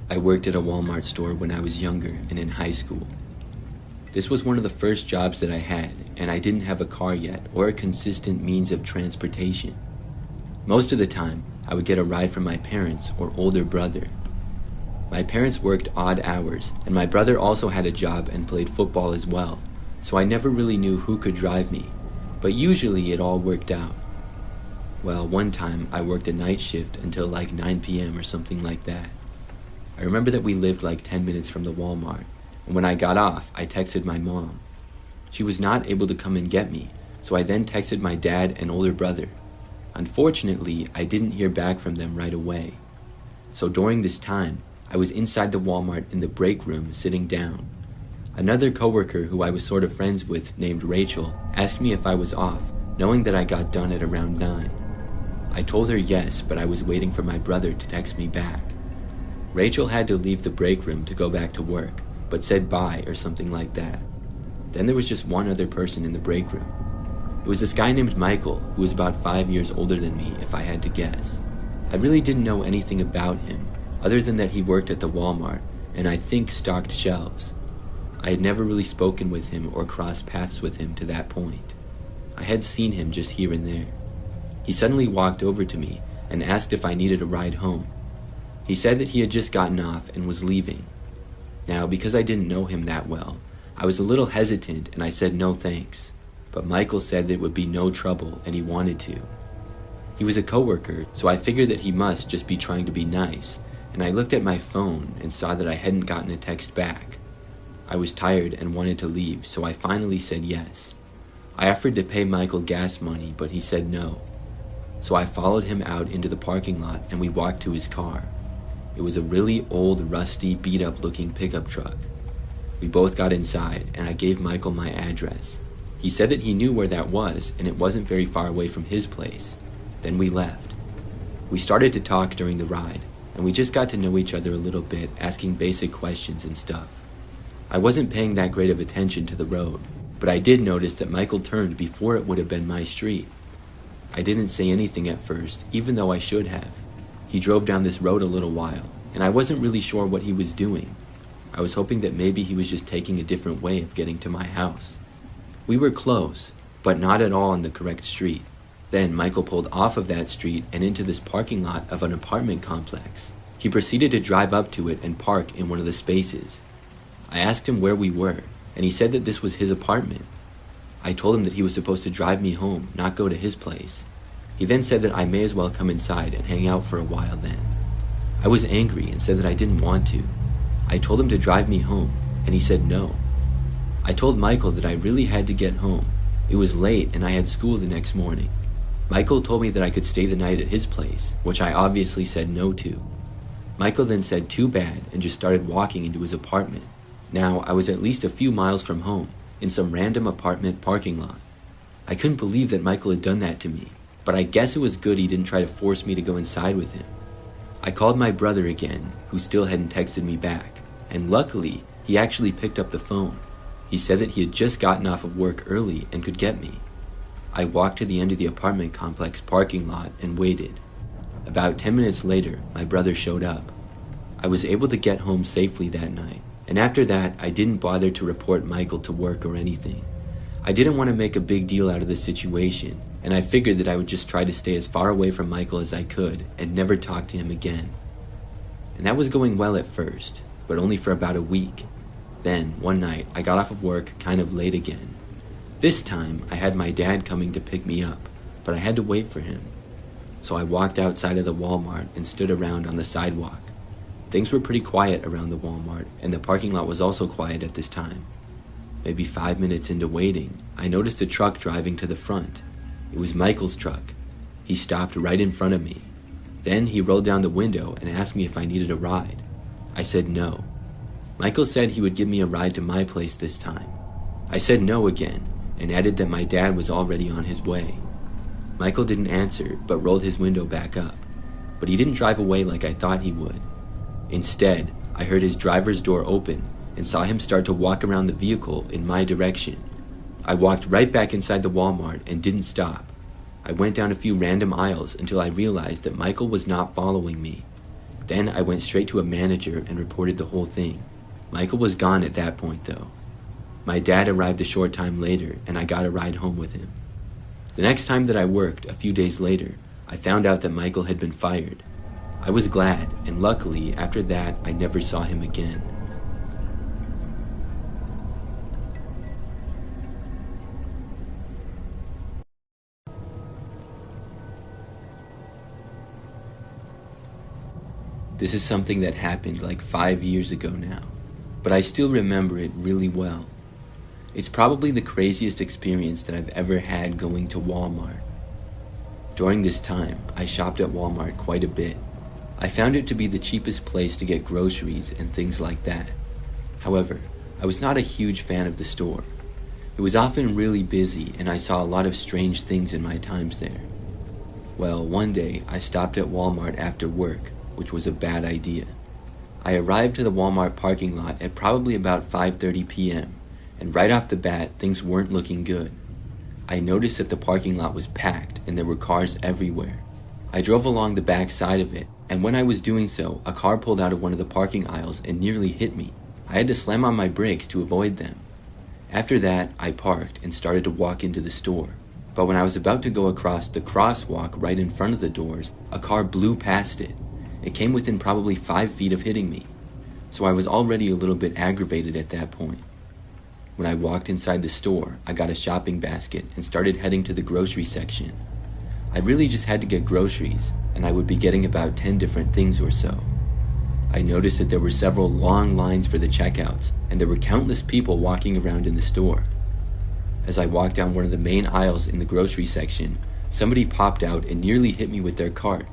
I worked at a Walmart store when I was younger and in high school. This was one of the first jobs that I had, and I didn't have a car yet or a consistent means of transportation. Most of the time, I would get a ride from my parents or older brother. My parents worked odd hours, and my brother also had a job and played football as well, so I never really knew who could drive me, but usually it all worked out. Well, one time I worked a night shift until like 9 p.m. or something like that. I remember that we lived like 10 minutes from the Walmart, and when I got off, I texted my mom. She was not able to come and get me, so I then texted my dad and older brother. Unfortunately, I didn't hear back from them right away. So during this time, I was inside the Walmart in the break room sitting down. Another coworker who I was sort of friends with named Rachel asked me if I was off, knowing that I got done at around 9. I told her yes, but I was waiting for my brother to text me back. Rachel had to leave the break room to go back to work, but said bye or something like that. Then there was just one other person in the break room. It was this guy named Michael, who was about 5 years older than me, if I had to guess. I really didn't know anything about him, other than that he worked at the Walmart, and I think stocked shelves. I had never really spoken with him or crossed paths with him to that point. I had seen him just here and there. He suddenly walked over to me and asked if I needed a ride home. He said that he had just gotten off and was leaving. Now, because I didn't know him that well, I was a little hesitant and I said no thanks, but Michael said that it would be no trouble and he wanted to. He was a coworker, so I figured that he must just be trying to be nice, and I looked at my phone and saw that I hadn't gotten a text back. I was tired and wanted to leave, so I finally said yes. I offered to pay Michael gas money, but he said no. So I followed him out into the parking lot and we walked to his car. It was a really old, rusty, beat-up looking pickup truck. We both got inside and I gave Michael my address. He said that he knew where that was and it wasn't very far away from his place. Then we left. We started to talk during the ride, and we just got to know each other a little bit, asking basic questions and stuff. I wasn't paying that great of attention to the road, but I did notice that Michael turned before it would have been my street. I didn't say anything at first, even though I should have. He drove down this road a little while, and I wasn't really sure what he was doing. I was hoping that maybe he was just taking a different way of getting to my house. We were close, but not at all on the correct street. Then Michael pulled off of that street and into this parking lot of an apartment complex. He proceeded to drive up to it and park in one of the spaces. I asked him where we were, and he said that this was his apartment. I told him that he was supposed to drive me home, not go to his place. He then said that I may as well come inside and hang out for a while then. I was angry and said that I didn't want to. I told him to drive me home, and he said no. I told Michael that I really had to get home. It was late and I had school the next morning. Michael told me that I could stay the night at his place, which I obviously said no to. Michael then said too bad and just started walking into his apartment. Now, I was at least a few miles from home, in some random apartment parking lot. I couldn't believe that Michael had done that to me, but I guess it was good he didn't try to force me to go inside with him. I called my brother again, who still hadn't texted me back, and luckily, he actually picked up the phone. He said that he had just gotten off of work early and could get me. I walked to the end of the apartment complex parking lot and waited. About 10 minutes later, my brother showed up. I was able to get home safely that night, and after that, I didn't bother to report Michael to work or anything. I didn't want to make a big deal out of the situation, and I figured that I would just try to stay as far away from Michael as I could and never talk to him again. And that was going well at first, but only for about a week. Then, one night, I got off of work kind of late again. This time, I had my dad coming to pick me up, but I had to wait for him. So I walked outside of the Walmart and stood around on the sidewalk. Things were pretty quiet around the Walmart, and the parking lot was also quiet at this time. Maybe 5 minutes into waiting, I noticed a truck driving to the front. It was Michael's truck. He stopped right in front of me. Then he rolled down the window and asked me if I needed a ride. I said no. Michael said he would give me a ride to my place this time. I said no again, and added that my dad was already on his way. Michael didn't answer, but rolled his window back up. But he didn't drive away like I thought he would. Instead, I heard his driver's door open and saw him start to walk around the vehicle in my direction. I walked right back inside the Walmart and didn't stop. I went down a few random aisles until I realized that Michael was not following me. Then I went straight to a manager and reported the whole thing. Michael was gone at that point though. My dad arrived a short time later and I got a ride home with him. The next time that I worked, a few days later, I found out that Michael had been fired. I was glad, and luckily, after that, I never saw him again. This is something that happened like 5 years ago now, but I still remember it really well. It's probably the craziest experience that I've ever had going to Walmart. During this time, I shopped at Walmart quite a bit. I found it to be the cheapest place to get groceries and things like that. However, I was not a huge fan of the store. It was often really busy and I saw a lot of strange things in my times there. Well, one day I stopped at Walmart after work, which was a bad idea. I arrived to the Walmart parking lot at probably about 5:30 p.m. and right off the bat, things weren't looking good. I noticed that the parking lot was packed and there were cars everywhere. I drove along the back side of it, and when I was doing so, a car pulled out of one of the parking aisles and nearly hit me. I had to slam on my brakes to avoid them. After that, I parked and started to walk into the store. But when I was about to go across the crosswalk right in front of the doors, a car blew past it. It came within probably 5 feet of hitting me, so I was already a little bit aggravated at that point. When I walked inside the store, I got a shopping basket and started heading to the grocery section. I really just had to get groceries, and I would be getting about 10 different things or so. I noticed that there were several long lines for the checkouts, and there were countless people walking around in the store. As I walked down one of the main aisles in the grocery section, somebody popped out and nearly hit me with their cart.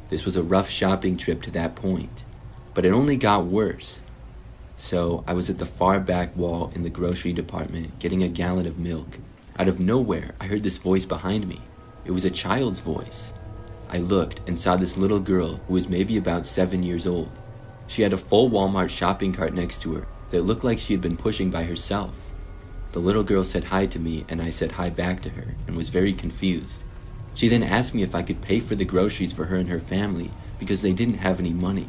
This was a rough shopping trip to that point, but it only got worse. So I was at the far back wall in the grocery department getting a gallon of milk. Out of nowhere, I heard this voice behind me. It was a child's voice. I looked and saw this little girl who was maybe about 7 years old. She had a full Walmart shopping cart next to her that looked like she had been pushing by herself. The little girl said hi to me and I said hi back to her and was very confused. She then asked me if I could pay for the groceries for her and her family because they didn't have any money.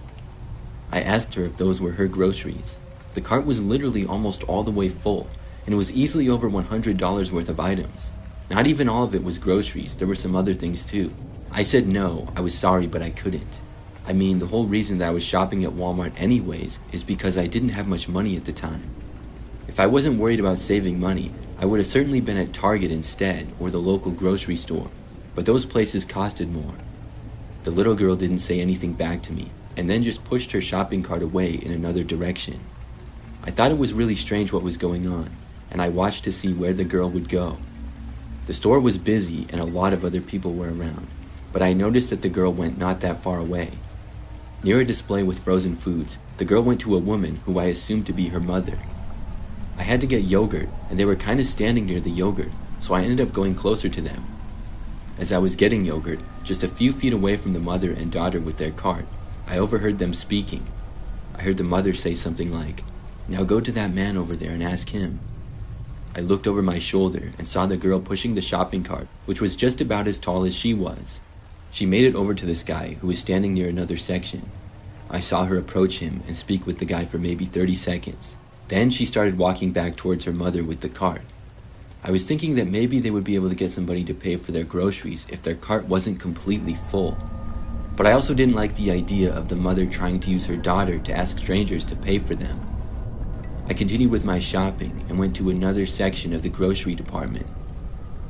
I asked her if those were her groceries. The cart was literally almost all the way full, and it was easily over $100 worth of items. Not even all of it was groceries, there were some other things too. I said no, I was sorry, but I couldn't. I mean, the whole reason that I was shopping at Walmart anyways is because I didn't have much money at the time. If I wasn't worried about saving money, I would have certainly been at Target instead, or the local grocery store, but those places costed more. The little girl didn't say anything back to me, and then just pushed her shopping cart away in another direction. I thought it was really strange what was going on, and I watched to see where the girl would go. The store was busy and a lot of other people were around, but I noticed that the girl went not that far away. Near a display with frozen foods, the girl went to a woman who I assumed to be her mother. I had to get yogurt, and they were kind of standing near the yogurt, so I ended up going closer to them. As I was getting yogurt, just a few feet away from the mother and daughter with their cart, I overheard them speaking. I heard the mother say something like, "Now go to that man over there and ask him." I looked over my shoulder and saw the girl pushing the shopping cart, which was just about as tall as she was. She made it over to this guy who was standing near another section. I saw her approach him and speak with the guy for maybe 30 seconds. Then she started walking back towards her mother with the cart. I was thinking that maybe they would be able to get somebody to pay for their groceries if their cart wasn't completely full. But I also didn't like the idea of the mother trying to use her daughter to ask strangers to pay for them. I continued with my shopping and went to another section of the grocery department.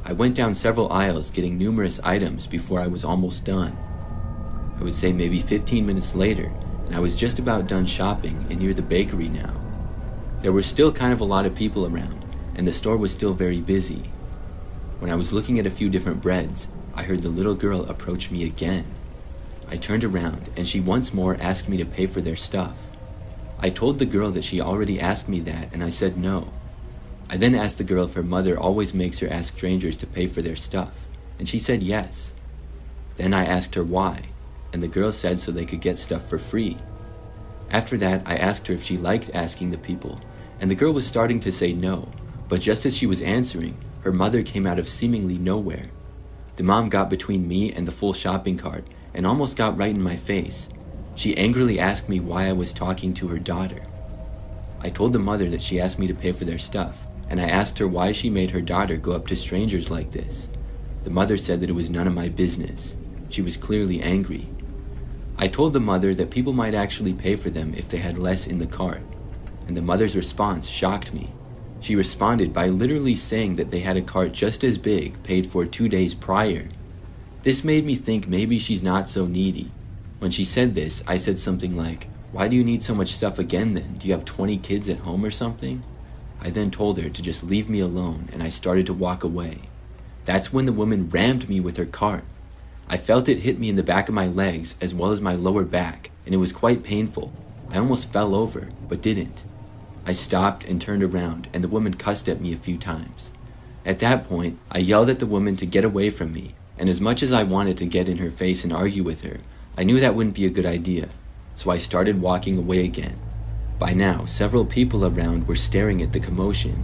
I went down several aisles getting numerous items before I was almost done. I would say maybe 15 minutes later, and I was just about done shopping and near the bakery now. There were still kind of a lot of people around, and the store was still very busy. When I was looking at a few different breads, I heard the little girl approach me again. I turned around, and she once more asked me to pay for their stuff. I told the girl that she already asked me that, and I said no. I then asked the girl if her mother always makes her ask strangers to pay for their stuff, and she said yes. Then I asked her why, and the girl said so they could get stuff for free. After that, I asked her if she liked asking the people, and the girl was starting to say no, but just as she was answering, her mother came out of seemingly nowhere. The mom got between me and the full shopping cart and almost got right in my face. She angrily asked me why I was talking to her daughter. I told the mother that she asked me to pay for their stuff, and I asked her why she made her daughter go up to strangers like this. The mother said that it was none of my business. She was clearly angry. I told the mother that people might actually pay for them if they had less in the cart, and the mother's response shocked me. She responded by literally saying that they had a cart just as big, paid for 2 days prior. This made me think maybe she's not so needy. When she said this, I said something like, "Why do you need so much stuff again then? Do you have 20 kids at home or something?" I then told her to just leave me alone, and I started to walk away. That's when the woman rammed me with her cart. I felt it hit me in the back of my legs as well as my lower back, and it was quite painful. I almost fell over, but didn't. I stopped and turned around, and the woman cussed at me a few times. At that point, I yelled at the woman to get away from me, and as much as I wanted to get in her face and argue with her, I knew that wouldn't be a good idea, so I started walking away again. By now, several people around were staring at the commotion.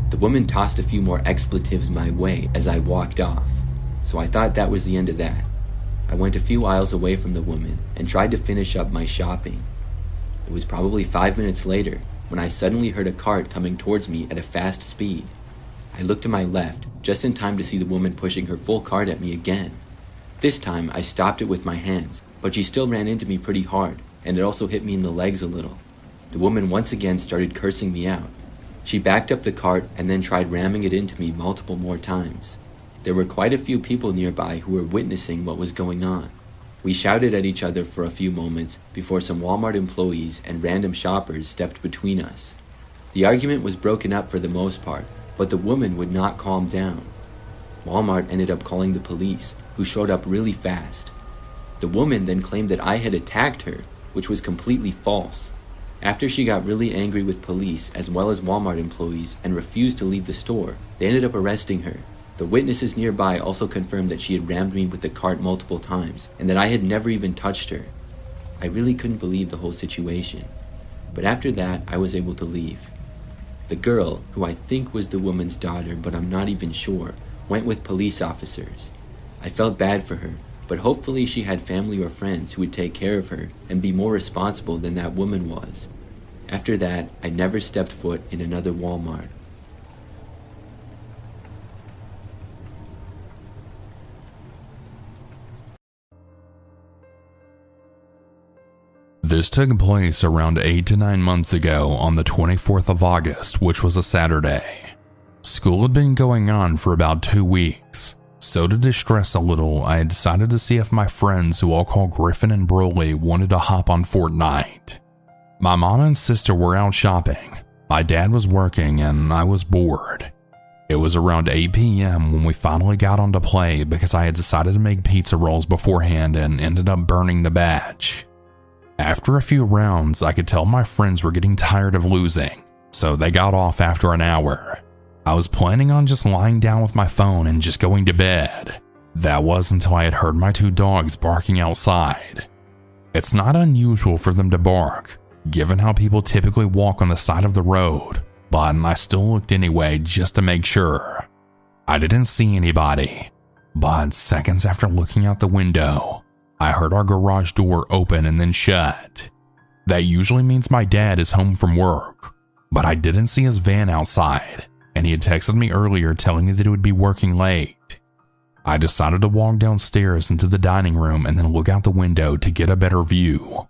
The woman tossed a few more expletives my way as I walked off, so I thought that was the end of that. I went a few aisles away from the woman and tried to finish up my shopping. It was probably 5 minutes later when I suddenly heard a cart coming towards me at a fast speed. I looked to my left, just in time to see the woman pushing her full cart at me again. This time, I stopped it with my hands, but she still ran into me pretty hard, and it also hit me in the legs a little. The woman once again started cursing me out. She backed up the cart and then tried ramming it into me multiple more times. There were quite a few people nearby who were witnessing what was going on. We shouted at each other for a few moments before some Walmart employees and random shoppers stepped between us. The argument was broken up for the most part, but the woman would not calm down. Walmart ended up calling the police, who showed up really fast. The woman then claimed that I had attacked her, which was completely false. After she got really angry with police as well as Walmart employees and refused to leave the store, they ended up arresting her. The witnesses nearby also confirmed that she had rammed me with the cart multiple times and that I had never even touched her. I really couldn't believe the whole situation. But after that, I was able to leave. The girl, who I think was the woman's daughter but I'm not even sure, went with police officers. I felt bad for her, but hopefully she had family or friends who would take care of her and be more responsible than that woman was. After that, I never stepped foot in another Walmart. This took place around 8 to 9 months ago on the 24th of August, which was a Saturday. School had been going on for about 2 weeks, so to distress a little, I had decided to see if my friends, who I'll call Griffin and Broly, wanted to hop on Fortnite. My mom and sister were out shopping, my dad was working, and I was bored. It was around 8 p.m. when we finally got on to play because I had decided to make pizza rolls beforehand and ended up burning the batch. After a few rounds, I could tell my friends were getting tired of losing, so they got off after an hour. I was planning on just lying down with my phone and just going to bed. That was until I had heard my 2 dogs barking outside. It's not unusual for them to bark, given how people typically walk on the side of the road, but I still looked anyway just to make sure. I didn't see anybody, but seconds after looking out the window, I heard our garage door open and then shut. That usually means my dad is home from work, but I didn't see his van outside, and he had texted me earlier telling me that he would be working late. I decided to walk downstairs into the dining room and then look out the window to get a better view.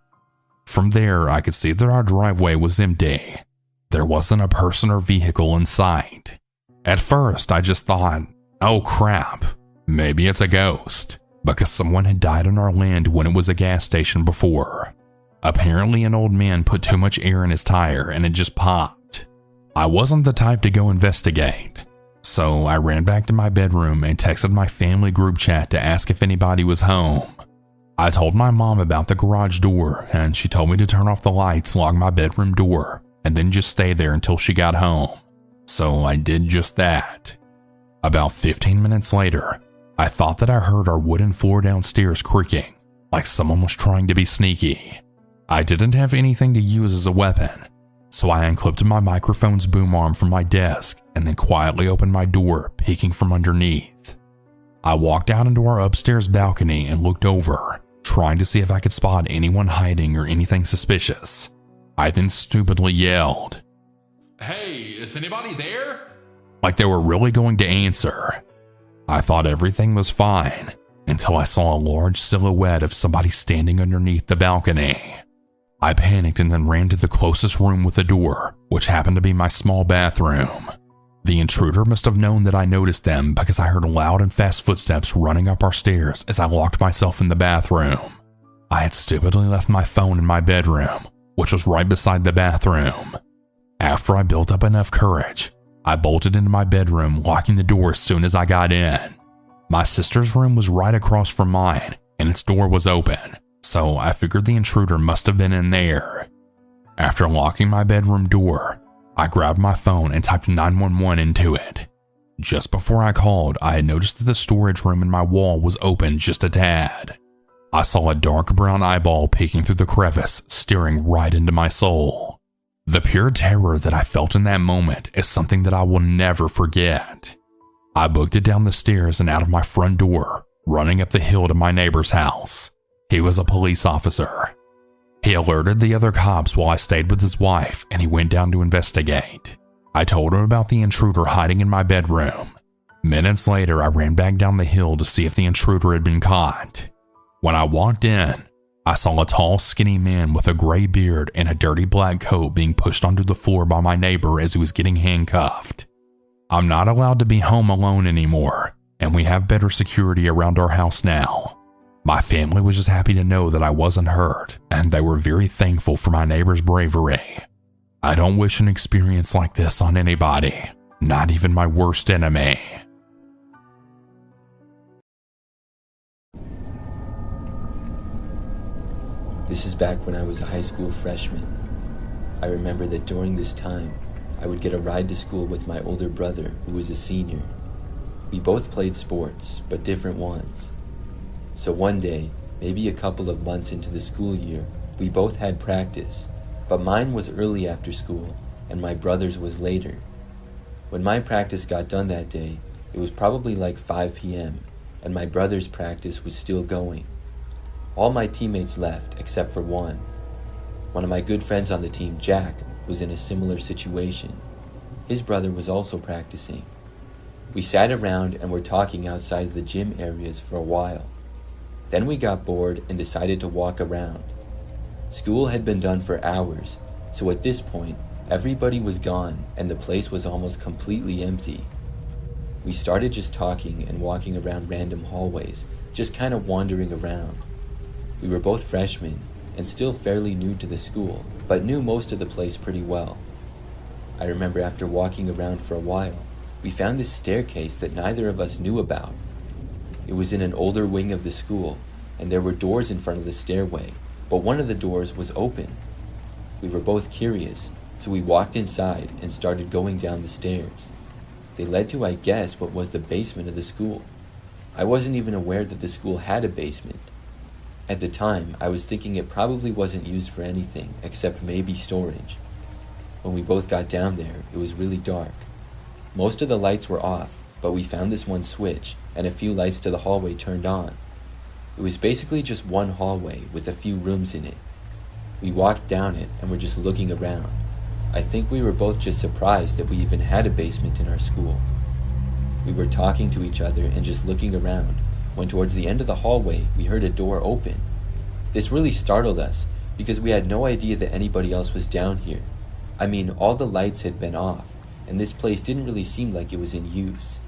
From there, I could see that our driveway was empty. There wasn't a person or vehicle in sight. At first, I just thought, oh crap, maybe it's a ghost, because someone had died on our land when it was a gas station before. Apparently, an old man put too much air in his tire and it just popped. I wasn't the type to go investigate, so I ran back to my bedroom and texted my family group chat to ask if anybody was home. I told my mom about the garage door, and she told me to turn off the lights along my bedroom door and then just stay there until she got home. So I did just that. About 15 minutes later, I thought that I heard our wooden floor downstairs creaking, like someone was trying to be sneaky. I didn't have anything to use as a weapon, so I unclipped my microphone's boom arm from my desk and then quietly opened my door, peeking from underneath. I walked out into our upstairs balcony and looked over, trying to see if I could spot anyone hiding or anything suspicious. I then stupidly yelled, "Hey, is anybody there?" Like they were really going to answer. I thought everything was fine until I saw a large silhouette of somebody standing underneath the balcony. I panicked and then ran to the closest room with a door, which happened to be my small bathroom. The intruder must have known that I noticed them because I heard loud and fast footsteps running up our stairs as I locked myself in the bathroom. I had stupidly left my phone in my bedroom, which was right beside the bathroom. After I built up enough courage, I bolted into my bedroom, locking the door as soon as I got in. My sister's room was right across from mine, and its door was open, so I figured the intruder must have been in there. After locking my bedroom door, I grabbed my phone and typed 911 into it. Just before I called, I had noticed that the storage room in my wall was open just a tad. I saw a dark brown eyeball peeking through the crevice, staring right into my soul. The pure terror that I felt in that moment is something that I will never forget. I booked it down the stairs and out of my front door, running up the hill to my neighbor's house. He was a police officer. He alerted the other cops while I stayed with his wife, and he went down to investigate. I told him about the intruder hiding in my bedroom. Minutes later, I ran back down the hill to see if the intruder had been caught. When I walked in, I saw a tall, skinny man with a gray beard and a dirty black coat being pushed onto the floor by my neighbor as he was getting handcuffed. I'm not allowed to be home alone anymore, and we have better security around our house now. My family was just happy to know that I wasn't hurt, and they were very thankful for my neighbor's bravery. I don't wish an experience like this on anybody, not even my worst enemy. This is back when I was a high school freshman. I remember that during this time, I would get a ride to school with my older brother, who was a senior. We both played sports, but different ones. So one day, maybe a couple of months into the school year, we both had practice, but mine was early after school, and my brother's was later. When my practice got done that day, it was probably like 5 p.m., and my brother's practice was still going. All my teammates left, except for one. One of my good friends on the team, Jack, was in a similar situation. His brother was also practicing. We sat around and were talking outside of the gym areas for a while. Then we got bored and decided to walk around. School had been done for hours, so at this point, everybody was gone and the place was almost completely empty. We started just talking and walking around random hallways, just kind of wandering around. We were both freshmen and still fairly new to the school, but knew most of the place pretty well. I remember after walking around for a while, we found this staircase that neither of us knew about. It was in an older wing of the school, and there were doors in front of the stairway, but one of the doors was open. We were both curious, so we walked inside and started going down the stairs. They led to, I guess, what was the basement of the school. I wasn't even aware that the school had a basement. At the time, I was thinking it probably wasn't used for anything except maybe storage. When we both got down there, it was really dark. Most of the lights were off, but we found this one switch and a few lights to the hallway turned on. It was basically just one hallway with a few rooms in it. We walked down it and were just looking around. I think we were both just surprised that we even had a basement in our school. We were talking to each other and just looking around, when towards the end of the hallway, we heard a door open. This really startled us, because we had no idea that anybody else was down here. I mean, all the lights had been off, and this place didn't really seem like it was in use.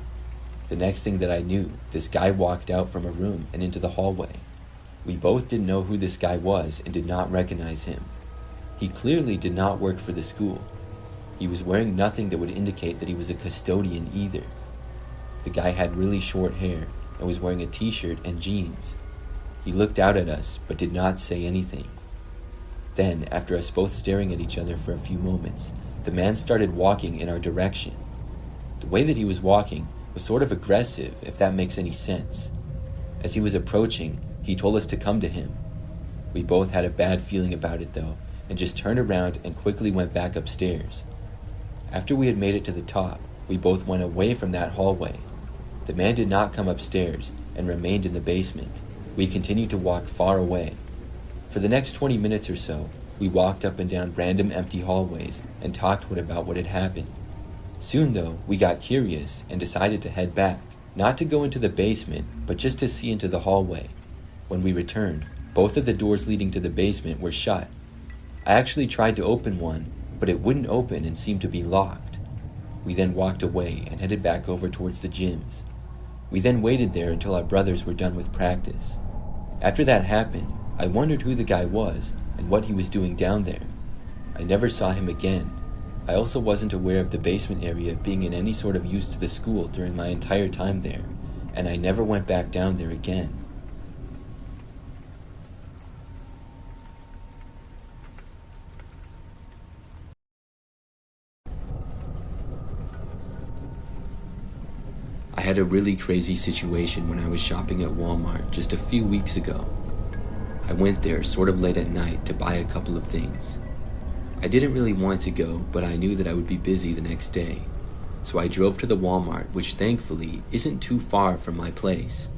The next thing that I knew, this guy walked out from a room and into the hallway. We both didn't know who this guy was and did not recognize him. He clearly did not work for the school. He was wearing nothing that would indicate that he was a custodian either. The guy had really short hair and was wearing a t-shirt and jeans. He looked out at us, but did not say anything. Then, after us both staring at each other for a few moments, the man started walking in our direction. The way that he was walking was sort of aggressive, if that makes any sense. As he was approaching, he told us to come to him. We both had a bad feeling about it though, and just turned around and quickly went back upstairs. After we had made it to the top, we both went away from that hallway. The man did not come upstairs and remained in the basement. We continued to walk far away. For the next 20 minutes or so, we walked up and down random empty hallways and talked about what had happened. Soon, though, we got curious and decided to head back, not to go into the basement, but just to see into the hallway. When we returned, both of the doors leading to the basement were shut. I actually tried to open one, but it wouldn't open and seemed to be locked. We then walked away and headed back over towards the gyms. We then waited there until our brothers were done with practice. After that happened, I wondered who the guy was and what he was doing down there. I never saw him again. I also wasn't aware of the basement area being in any sort of use to the school during my entire time there, and I never went back down there again. I had a really crazy situation when I was shopping at Walmart just a few weeks ago. I went there sort of late at night to buy a couple of things. I didn't really want to go, but I knew that I would be busy the next day. So I drove to the Walmart, which thankfully isn't too far from my place.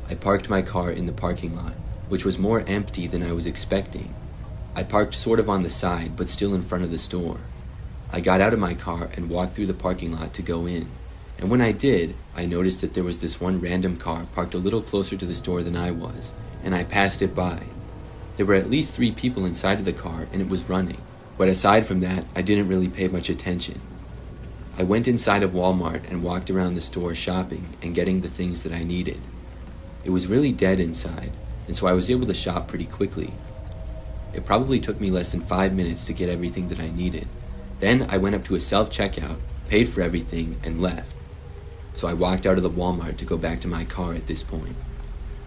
I parked my car in the parking lot, which was more empty than I was expecting. I parked sort of on the side, but still in front of the store. I got out of my car and walked through the parking lot to go in. And when I did, I noticed that there was this one random car parked a little closer to the store than I was, and I passed it by. There were at least 3 people inside of the car, and it was running. But aside from that, I didn't really pay much attention. I went inside of Walmart and walked around the store shopping and getting the things that I needed. It was really dead inside, and so I was able to shop pretty quickly. It probably took me less than 5 minutes to get everything that I needed. Then I went up to a self-checkout, paid for everything, and left. So I walked out of the Walmart to go back to my car at this point.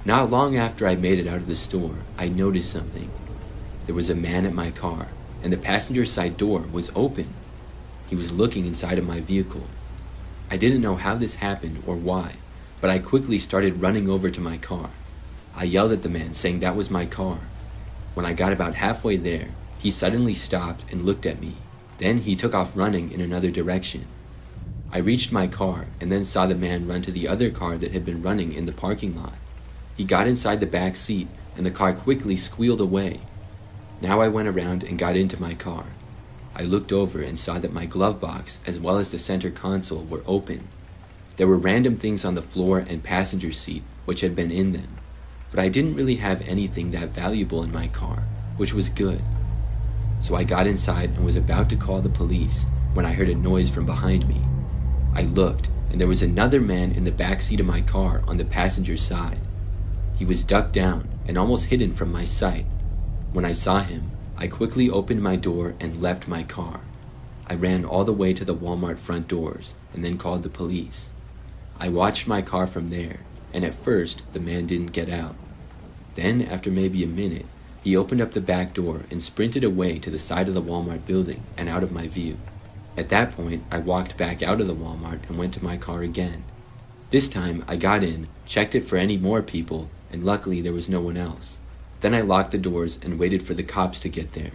Not long after I made it out of the store, I noticed something. There was a man at my car, and the passenger side door was open. He was looking inside of my vehicle. I didn't know how this happened or why, but I quickly started running over to my car. I yelled at the man, saying that was my car. When I got about halfway there, he suddenly stopped and looked at me. Then he took off running in another direction. I reached my car and then saw the man run to the other car that had been running in the parking lot. He got inside the back seat and the car quickly squealed away. Now I went around and got into my car. I looked over and saw that my glove box as well as the center console were open. There were random things on the floor and passenger seat which had been in them, but I didn't really have anything that valuable in my car, which was good. So I got inside and was about to call the police when I heard a noise from behind me. I looked, and there was another man in the back seat of my car on the passenger side. He was ducked down and almost hidden from my sight. When I saw him, I quickly opened my door and left my car. I ran all the way to the Walmart front doors and then called the police. I watched my car from there, and at first, the man didn't get out. Then, after maybe a minute, he opened up the back door and sprinted away to the side of the Walmart building and out of my view. At that point, I walked back out of the Walmart and went to my car again. This time, I got in, checked it for any more people, and luckily there was no one else. Then I locked the doors and waited for the cops to get there.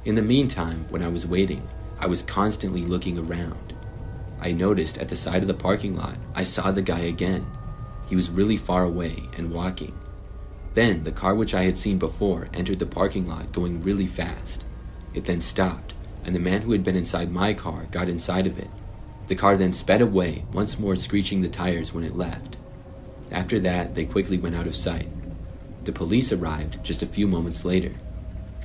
In the meantime, when I was waiting, I was constantly looking around. I noticed at the side of the parking lot, I saw the guy again. He was really far away and walking. Then, the car which I had seen before entered the parking lot going really fast. It then stopped, and the man who had been inside my car got inside of it. The car then sped away, once more screeching the tires when it left. After that, they quickly went out of sight. The police arrived just a few moments later.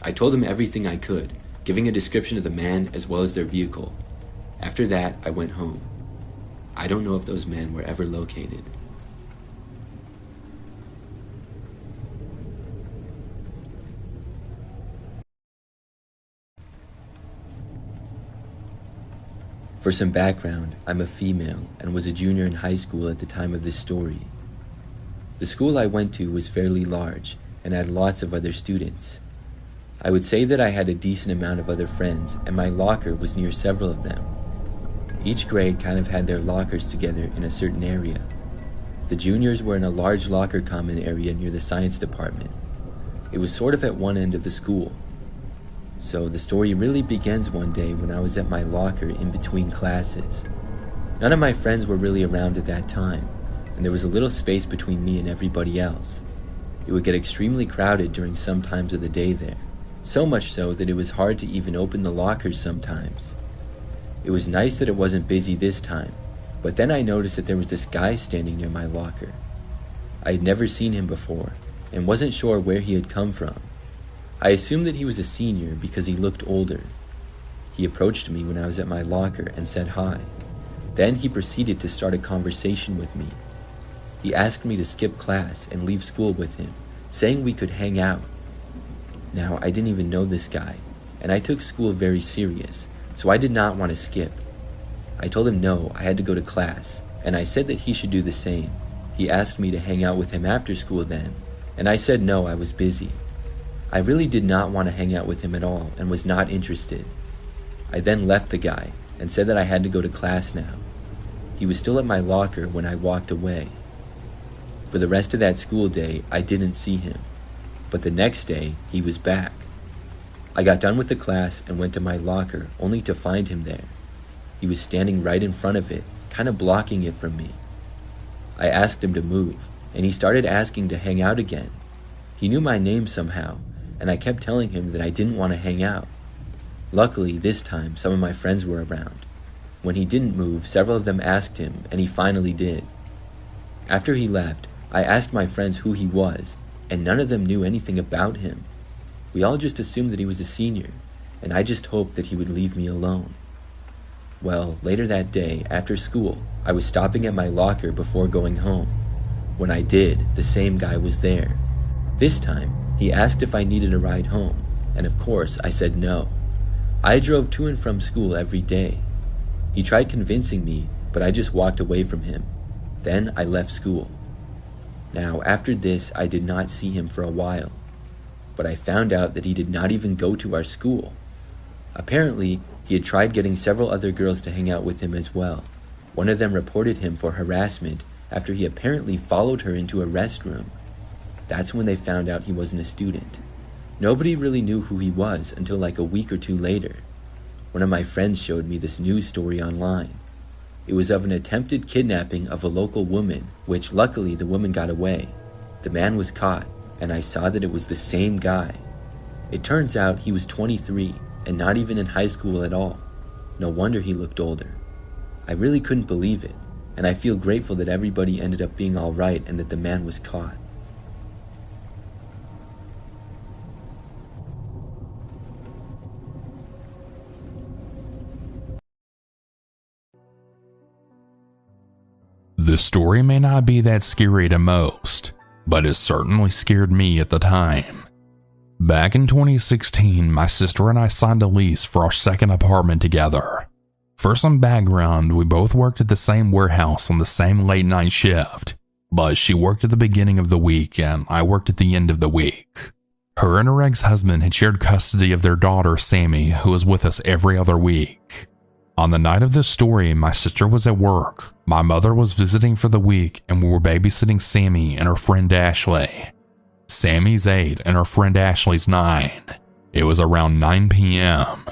I told them everything I could, giving a description of the man as well as their vehicle. After that, I went home. I don't know if those men were ever located. For some background, I'm a female and was a junior in high school at the time of this story. The school I went to was fairly large and had lots of other students. I would say that I had a decent amount of other friends, and my locker was near several of them. Each grade kind of had their lockers together in a certain area. The juniors were in a large locker common area near the science department. It was sort of at one end of the school. So the story really begins one day when I was at my locker in between classes. None of my friends were really around at that time, and there was a little space between me and everybody else. It would get extremely crowded during some times of the day there, so much so that it was hard to even open the lockers sometimes. It was nice that it wasn't busy this time, but then I noticed that there was this guy standing near my locker. I had never seen him before, and wasn't sure where he had come from. I assumed that he was a senior because he looked older. He approached me when I was at my locker and said hi. Then he proceeded to start a conversation with me. He asked me to skip class and leave school with him, saying we could hang out. Now, I didn't even know this guy, and I took school very serious, so I did not want to skip. I told him no, I had to go to class, and I said that he should do the same. He asked me to hang out with him after school then, and I said no, I was busy. I really did not want to hang out with him at all and was not interested. I then left the guy and said that I had to go to class now. He was still at my locker when I walked away. For the rest of that school day, I didn't see him, but the next day, he was back. I got done with the class and went to my locker only to find him there. He was standing right in front of it, kind of blocking it from me. I asked him to move, and he started asking to hang out again. He knew my name somehow, and I kept telling him that I didn't want to hang out. Luckily, this time, some of my friends were around. When he didn't move, several of them asked him, and he finally did. After he left, I asked my friends who he was, and none of them knew anything about him. We all just assumed that he was a senior, and I just hoped that he would leave me alone. Well, later that day, after school, I was stopping at my locker before going home. When I did, the same guy was there. This time, he asked if I needed a ride home, and of course, I said no. I drove to and from school every day. He tried convincing me, but I just walked away from him. Then I left school. Now, after this, I did not see him for a while, but I found out that he did not even go to our school. Apparently, he had tried getting several other girls to hang out with him as well. One of them reported him for harassment after he apparently followed her into a restroom. That's when they found out he wasn't a student. Nobody really knew who he was until like a week or two later. One of my friends showed me this news story online. It was of an attempted kidnapping of a local woman, which luckily the woman got away. The man was caught, and I saw that it was the same guy. It turns out he was 23 and not even in high school at all. No wonder he looked older. I really couldn't believe it, and I feel grateful that everybody ended up being all right and that the man was caught. The story may not be that scary to most, but it certainly scared me at the time. Back in 2016, my sister and I signed a lease for our second apartment together. For some background, we both worked at the same warehouse on the same late night shift, but she worked at the beginning of the week and I worked at the end of the week. Her and her ex-husband had shared custody of their daughter, Sammy, who was with us every other week. On the night of this story, my sister was at work, my mother was visiting for the week, and we were babysitting Sammy and her friend Ashley. Sammy's 8 and her friend Ashley's 9. It was around 9 p.m.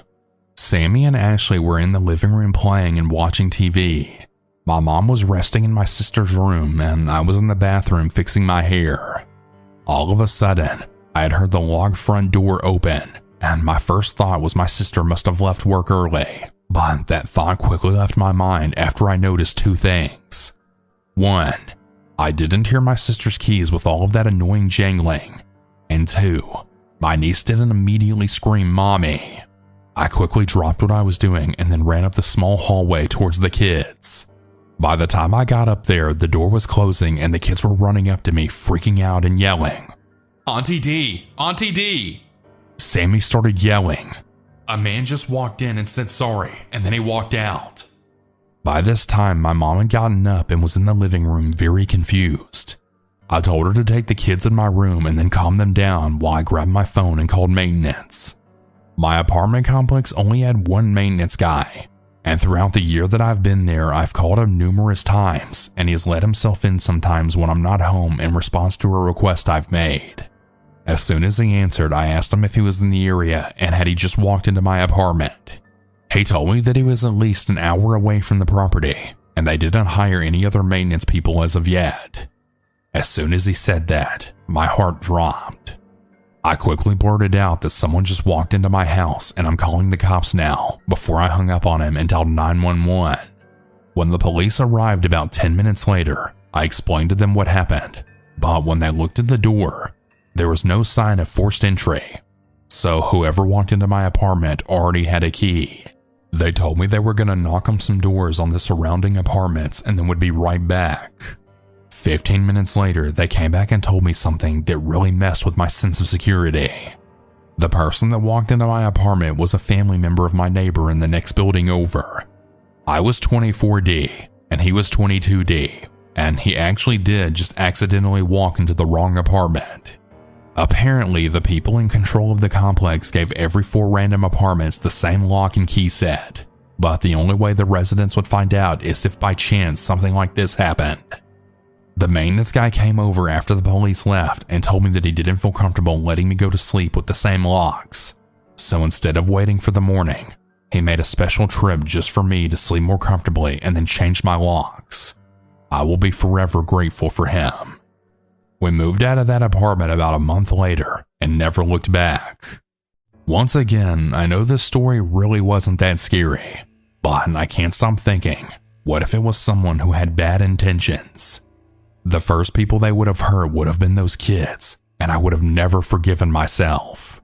Sammy and Ashley were in the living room playing and watching TV. My mom was resting in my sister's room and I was in the bathroom fixing my hair. All of a sudden, I had heard the locked front door open, and my first thought was my sister must have left work early. But that thought quickly left my mind after I noticed two things. 1, I didn't hear my sister's keys with all of that annoying jangling. And 2, my niece didn't immediately scream, "Mommy." I quickly dropped what I was doing and then ran up the small hallway towards the kids. By the time I got up there, the door was closing and the kids were running up to me, freaking out and yelling, "Auntie D! Auntie D!" Sammy started yelling, "A man just walked in and said sorry, and then he walked out." By this time, my mom had gotten up and was in the living room very confused. I told her to take the kids in my room and then calm them down while I grabbed my phone and called maintenance. My apartment complex only had one maintenance guy, and throughout the year that I've been there, I've called him numerous times, and he has let himself in sometimes when I'm not home in response to a request I've made. As soon as he answered, I asked him if he was in the area and had he just walked into my apartment. He told me that he was at least an hour away from the property, and they didn't hire any other maintenance people as of yet. As soon as he said that, my heart dropped. I quickly blurted out that someone just walked into my house and I'm calling the cops now, before I hung up on him and dialed 911. When the police arrived about 10 minutes later, I explained to them what happened, but when they looked at the door, there was no sign of forced entry. So whoever walked into my apartment already had a key. They told me they were going to knock on some doors on the surrounding apartments and then would be right back. 15 minutes later, they came back and told me something that really messed with my sense of security. The person that walked into my apartment was a family member of my neighbor in the next building over. I was 24D and he was 22D, and he actually did just accidentally walk into the wrong apartment. Apparently, the people in control of the complex gave every 4 random apartments the same lock and key set, but the only way the residents would find out is if by chance something like this happened. The maintenance guy came over after the police left and told me that he didn't feel comfortable letting me go to sleep with the same locks. So instead of waiting for the morning, he made a special trip just for me to sleep more comfortably and then changed my locks. I will be forever grateful for him. We moved out of that apartment about a month later and never looked back. Once again, I know this story really wasn't that scary, but I can't stop thinking, what if it was someone who had bad intentions? The first people they would have hurt would have been those kids, and I would have never forgiven myself.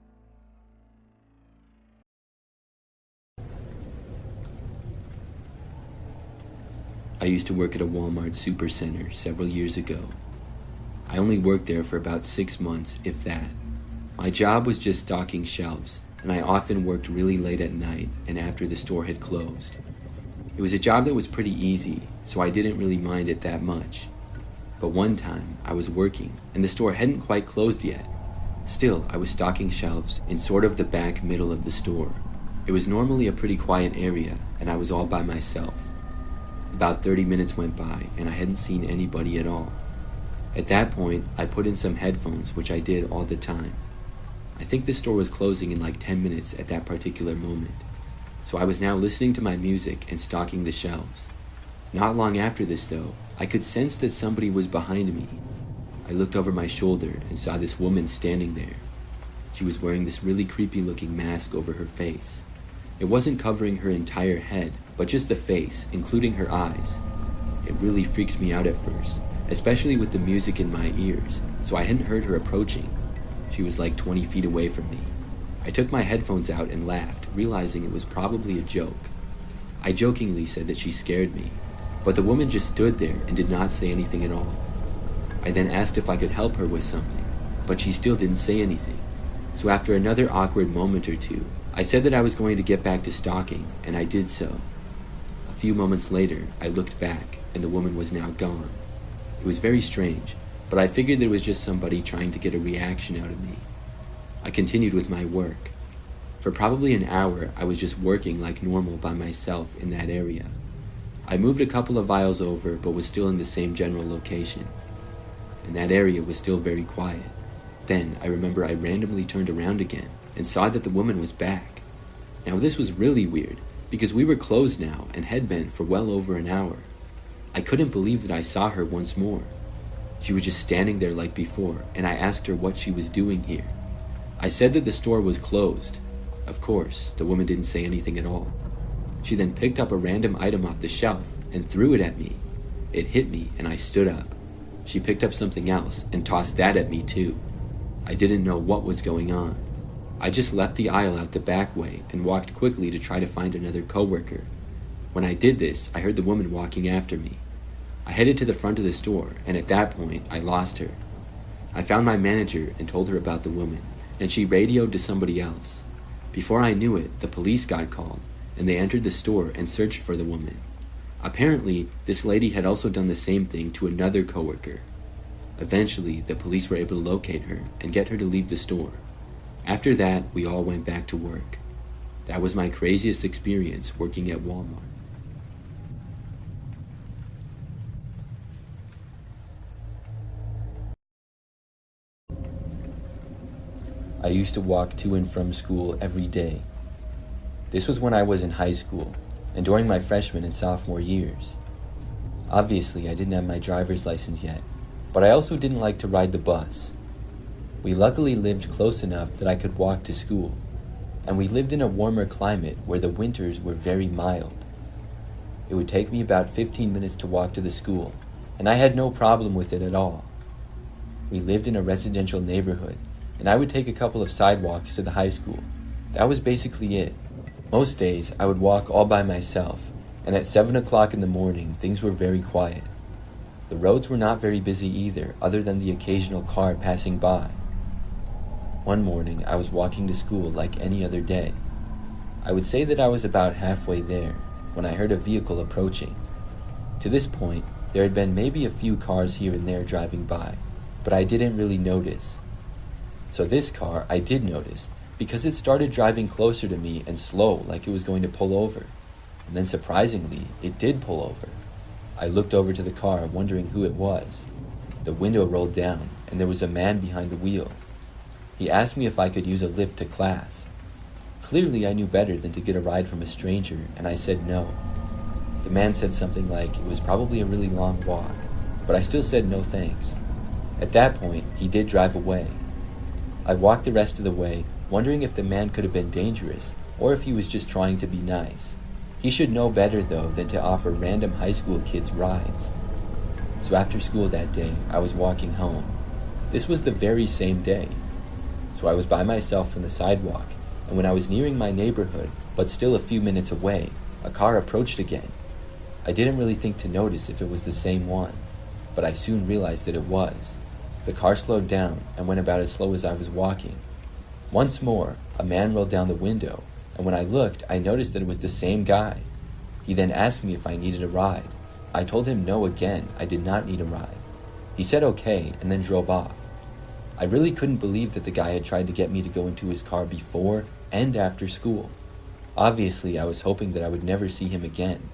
I used to work at a Walmart supercenter several years ago. I only worked there for about 6 months, if that. My job was just stocking shelves, and I often worked really late at night and after the store had closed. It was a job that was pretty easy, so I didn't really mind it that much. But one time, I was working, and the store hadn't quite closed yet. Still, I was stocking shelves in sort of the back middle of the store. It was normally a pretty quiet area, and I was all by myself. About 30 minutes went by, and I hadn't seen anybody at all. At that point, I put in some headphones, which I did all the time. I think the store was closing in like 10 minutes at that particular moment. So I was now listening to my music and stocking the shelves. Not long after this, though, I could sense that somebody was behind me. I looked over my shoulder and saw this woman standing there. She was wearing this really creepy-looking mask over her face. It wasn't covering her entire head, but just the face, including her eyes. It really freaked me out at first, especially with the music in my ears, so I hadn't heard her approaching. She was like 20 feet away from me. I took my headphones out and laughed, realizing it was probably a joke. I jokingly said that she scared me, but the woman just stood there and did not say anything at all. I then asked if I could help her with something, but she still didn't say anything. So after another awkward moment or two, I said that I was going to get back to stalking, and I did so. A few moments later, I looked back, and the woman was now gone. It was very strange, but I figured that it was just somebody trying to get a reaction out of me. I continued with my work. For probably an hour, I was just working like normal by myself in that area. I moved a couple of aisles over, but was still in the same general location. And that area was still very quiet. Then, I remember I randomly turned around again and saw that the woman was back. Now this was really weird, because we were closed now and had been for well over an hour. I couldn't believe that I saw her once more. She was just standing there like before, and I asked her what she was doing here. I said that the store was closed. Of course, the woman didn't say anything at all. She then picked up a random item off the shelf and threw it at me. It hit me and I stood up. She picked up something else and tossed that at me too. I didn't know what was going on. I just left the aisle out the back way and walked quickly to try to find another coworker. When I did this, I heard the woman walking after me. I headed to the front of the store, and at that point, I lost her. I found my manager and told her about the woman, and she radioed to somebody else. Before I knew it, the police got called, and they entered the store and searched for the woman. Apparently, this lady had also done the same thing to another coworker. Eventually, the police were able to locate her and get her to leave the store. After that, we all went back to work. That was my craziest experience working at Walmart. I used to walk to and from school every day. This was when I was in high school, and during my freshman and sophomore years. Obviously, I didn't have my driver's license yet, but I also didn't like to ride the bus. We luckily lived close enough that I could walk to school, and we lived in a warmer climate where the winters were very mild. It would take me about 15 minutes to walk to the school, and I had no problem with it at all. We lived in a residential neighborhood, and I would take a couple of sidewalks to the high school. That was basically it. Most days, I would walk all by myself, and at 7 o'clock in the morning, things were very quiet. The roads were not very busy either, other than the occasional car passing by. One morning, I was walking to school like any other day. I would say that I was about halfway there when I heard a vehicle approaching. To this point, there had been maybe a few cars here and there driving by, but I didn't really notice. So this car I did notice, because it started driving closer to me and slow like it was going to pull over. And then surprisingly, it did pull over. I looked over to the car, wondering who it was. The window rolled down, and there was a man behind the wheel. He asked me if I could use a lift to class. Clearly, I knew better than to get a ride from a stranger, and I said no. The man said something like it was probably a really long walk, but I still said no thanks. At that point, he did drive away. I walked the rest of the way, wondering if the man could have been dangerous, or if he was just trying to be nice. He should know better, though, than to offer random high school kids rides. So after school that day, I was walking home. This was the very same day. So I was by myself on the sidewalk, and when I was nearing my neighborhood, but still a few minutes away, a car approached again. I didn't really think to notice if it was the same one, but I soon realized that it was. The car slowed down and went about as slow as I was walking. Once more, a man rolled down the window, and when I looked, I noticed that it was the same guy. He then asked me if I needed a ride. I told him no again, I did not need a ride. He said okay, and then drove off. I really couldn't believe that the guy had tried to get me to go into his car before and after school. Obviously, I was hoping that I would never see him again,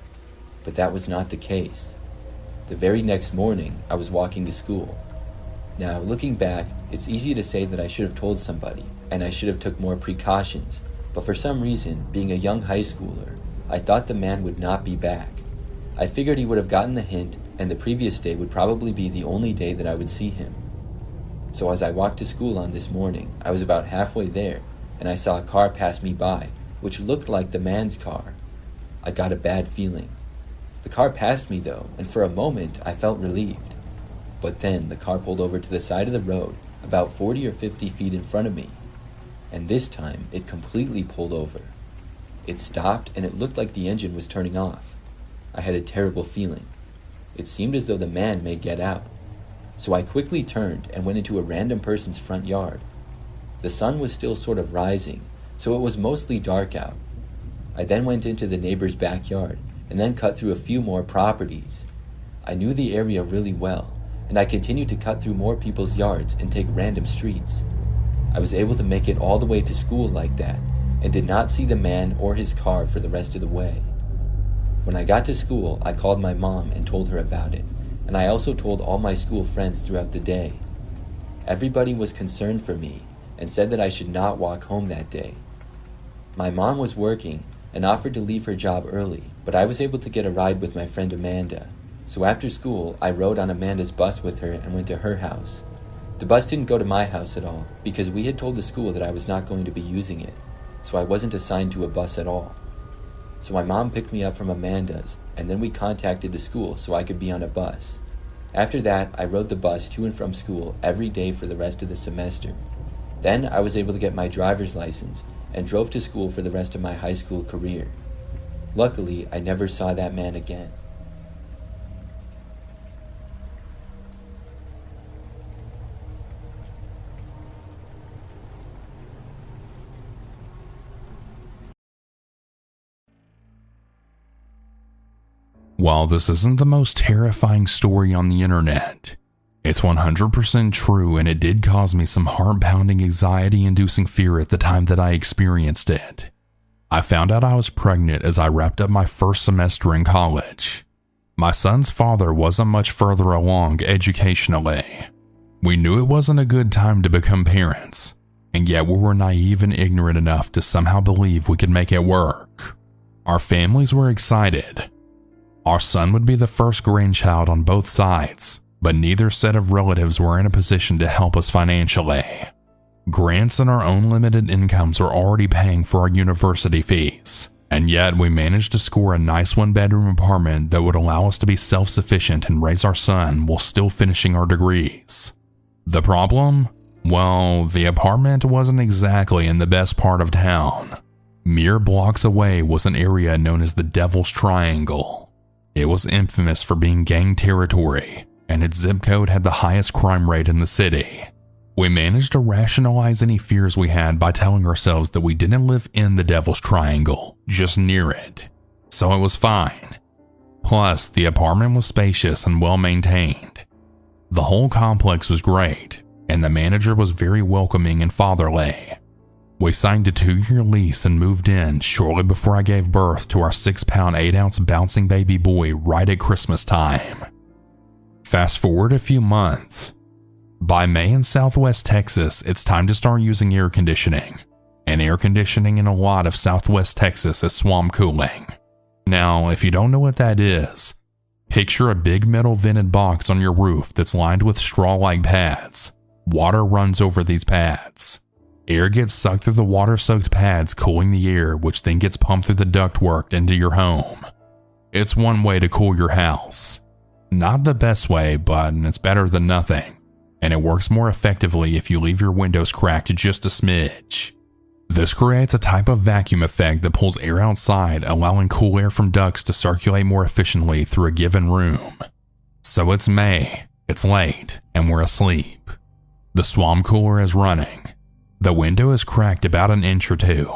but that was not the case. The very next morning, I was walking to school. Now, looking back, it's easy to say that I should have told somebody, and I should have took more precautions, but for some reason, being a young high schooler, I thought the man would not be back. I figured he would have gotten the hint, and the previous day would probably be the only day that I would see him. So as I walked to school on this morning, I was about halfway there, and I saw a car pass me by, which looked like the man's car. I got a bad feeling. The car passed me though, and for a moment I felt relieved. But then the car pulled over to the side of the road, about 40 or 50 feet in front of me. And this time, it completely pulled over. It stopped, and it looked like the engine was turning off. I had a terrible feeling. It seemed as though the man may get out. So I quickly turned and went into a random person's front yard. The sun was still sort of rising, so it was mostly dark out. I then went into the neighbor's backyard, and then cut through a few more properties. I knew the area really well, and I continued to cut through more people's yards and take random streets. I was able to make it all the way to school like that, and did not see the man or his car for the rest of the way. When I got to school, I called my mom and told her about it, and I also told all my school friends throughout the day. Everybody was concerned for me, and said that I should not walk home that day. My mom was working, and offered to leave her job early, but I was able to get a ride with my friend Amanda. So after school, I rode on Amanda's bus with her and went to her house. The bus didn't go to my house at all, because we had told the school that I was not going to be using it, so I wasn't assigned to a bus at all. So my mom picked me up from Amanda's, and then we contacted the school so I could be on a bus. After that, I rode the bus to and from school every day for the rest of the semester. Then I was able to get my driver's license, and drove to school for the rest of my high school career. Luckily, I never saw that man again. While this isn't the most terrifying story on the internet, it's 100% true, and it did cause me some heart-pounding, anxiety-inducing fear at the time that I experienced it. I found out I was pregnant as I wrapped up my first semester in college. My son's father wasn't much further along educationally. We knew it wasn't a good time to become parents, and yet we were naive and ignorant enough to somehow believe we could make it work. Our families were excited. Our son would be the first grandchild on both sides, but neither set of relatives were in a position to help us financially. Grants and our own limited incomes were already paying for our university fees, and yet we managed to score a nice one-bedroom apartment that would allow us to be self-sufficient and raise our son while still finishing our degrees. The problem? Well, the apartment wasn't exactly in the best part of town. Mere blocks away was an area known as the Devil's Triangle. It was infamous for being gang territory, and its zip code had the highest crime rate in the city. We managed to rationalize any fears we had by telling ourselves that we didn't live in the Devil's Triangle, just near it. So it was fine. Plus, the apartment was spacious and well maintained. The whole complex was great, and the manager was very welcoming and fatherly. We signed a 2-year lease and moved in shortly before I gave birth to our 6-pound 8-ounce bouncing baby boy right at Christmas time. Fast forward a few months. By May in Southwest Texas, it's time to start using air conditioning. And air conditioning in a lot of Southwest Texas is swamp cooling. Now, if you don't know what that is, picture a big metal vented box on your roof that's lined with straw-like pads. Water runs over these pads. Air gets sucked through the water-soaked pads, cooling the air, which then gets pumped through the ductwork into your home. It's one way to cool your house. Not the best way, but it's better than nothing. And it works more effectively if you leave your windows cracked just a smidge. This creates a type of vacuum effect that pulls air outside, allowing cool air from ducts to circulate more efficiently through a given room. So it's May, it's late, and we're asleep. The swamp cooler is running. The window is cracked about an inch or two,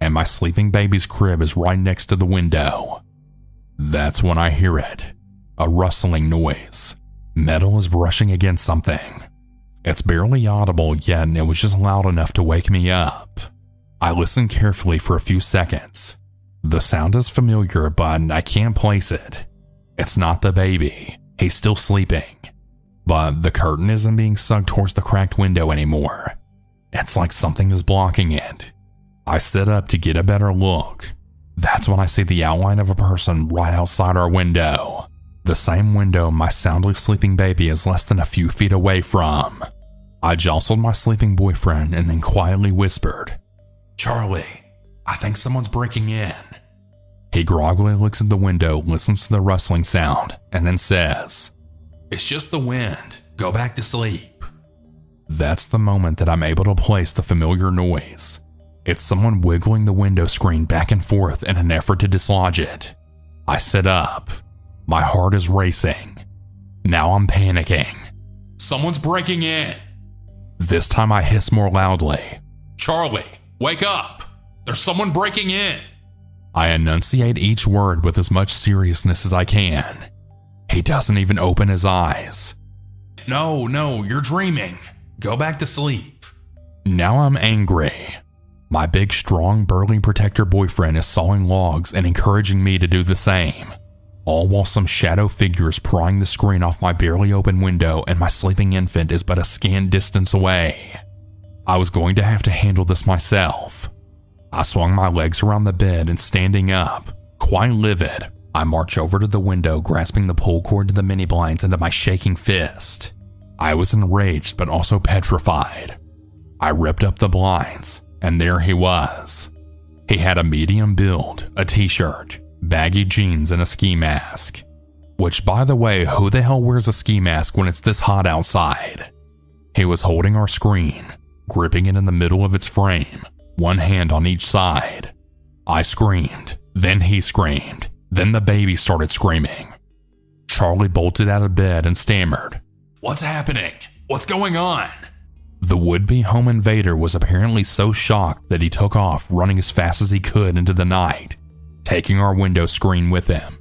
and my sleeping baby's crib is right next to the window. That's when I hear it. A rustling noise. Metal is brushing against something. It's barely audible, yet it was just loud enough to wake me up. I listen carefully for a few seconds. The sound is familiar, but I can't place it. It's not the baby. He's still sleeping. But the curtain isn't being sucked towards the cracked window anymore. It's like something is blocking it. I sit up to get a better look. That's when I see the outline of a person right outside our window. The same window my soundly sleeping baby is less than a few feet away from. I jostled my sleeping boyfriend and then quietly whispered, "Charlie, I think someone's breaking in." He groggily looks at the window, listens to the rustling sound, and then says, "It's just the wind. Go back to sleep." That's the moment that I'm able to place the familiar noise. It's someone wiggling the window screen back and forth in an effort to dislodge it. I sit up. My heart is racing. Now I'm panicking. "Someone's breaking in." This time I hiss more loudly. "Charlie, wake up! There's someone breaking in!" I enunciate each word with as much seriousness as I can. He doesn't even open his eyes. No, you're dreaming. Go back to sleep." Now I'm angry. My big, strong, burly protector boyfriend is sawing logs and encouraging me to do the same, all while some shadow figure is prying the screen off my barely open window and my sleeping infant is but a scant distance away. I was going to have to handle this myself. I swung my legs around the bed and standing up, quite livid, I march over to the window, grasping the pull cord to the mini blinds into my shaking fist. I was enraged but also petrified. I ripped up the blinds, and there he was. He had a medium build, a t-shirt, baggy jeans, and a ski mask. Which, by the way, who the hell wears a ski mask when it's this hot outside? He was holding our screen, gripping it in the middle of its frame, one hand on each side. I screamed, then he screamed, then the baby started screaming. Charlie bolted out of bed and stammered, "What's happening? What's going on?" The would-be home invader was apparently so shocked that he took off, running as fast as he could into the night, taking our window screen with him.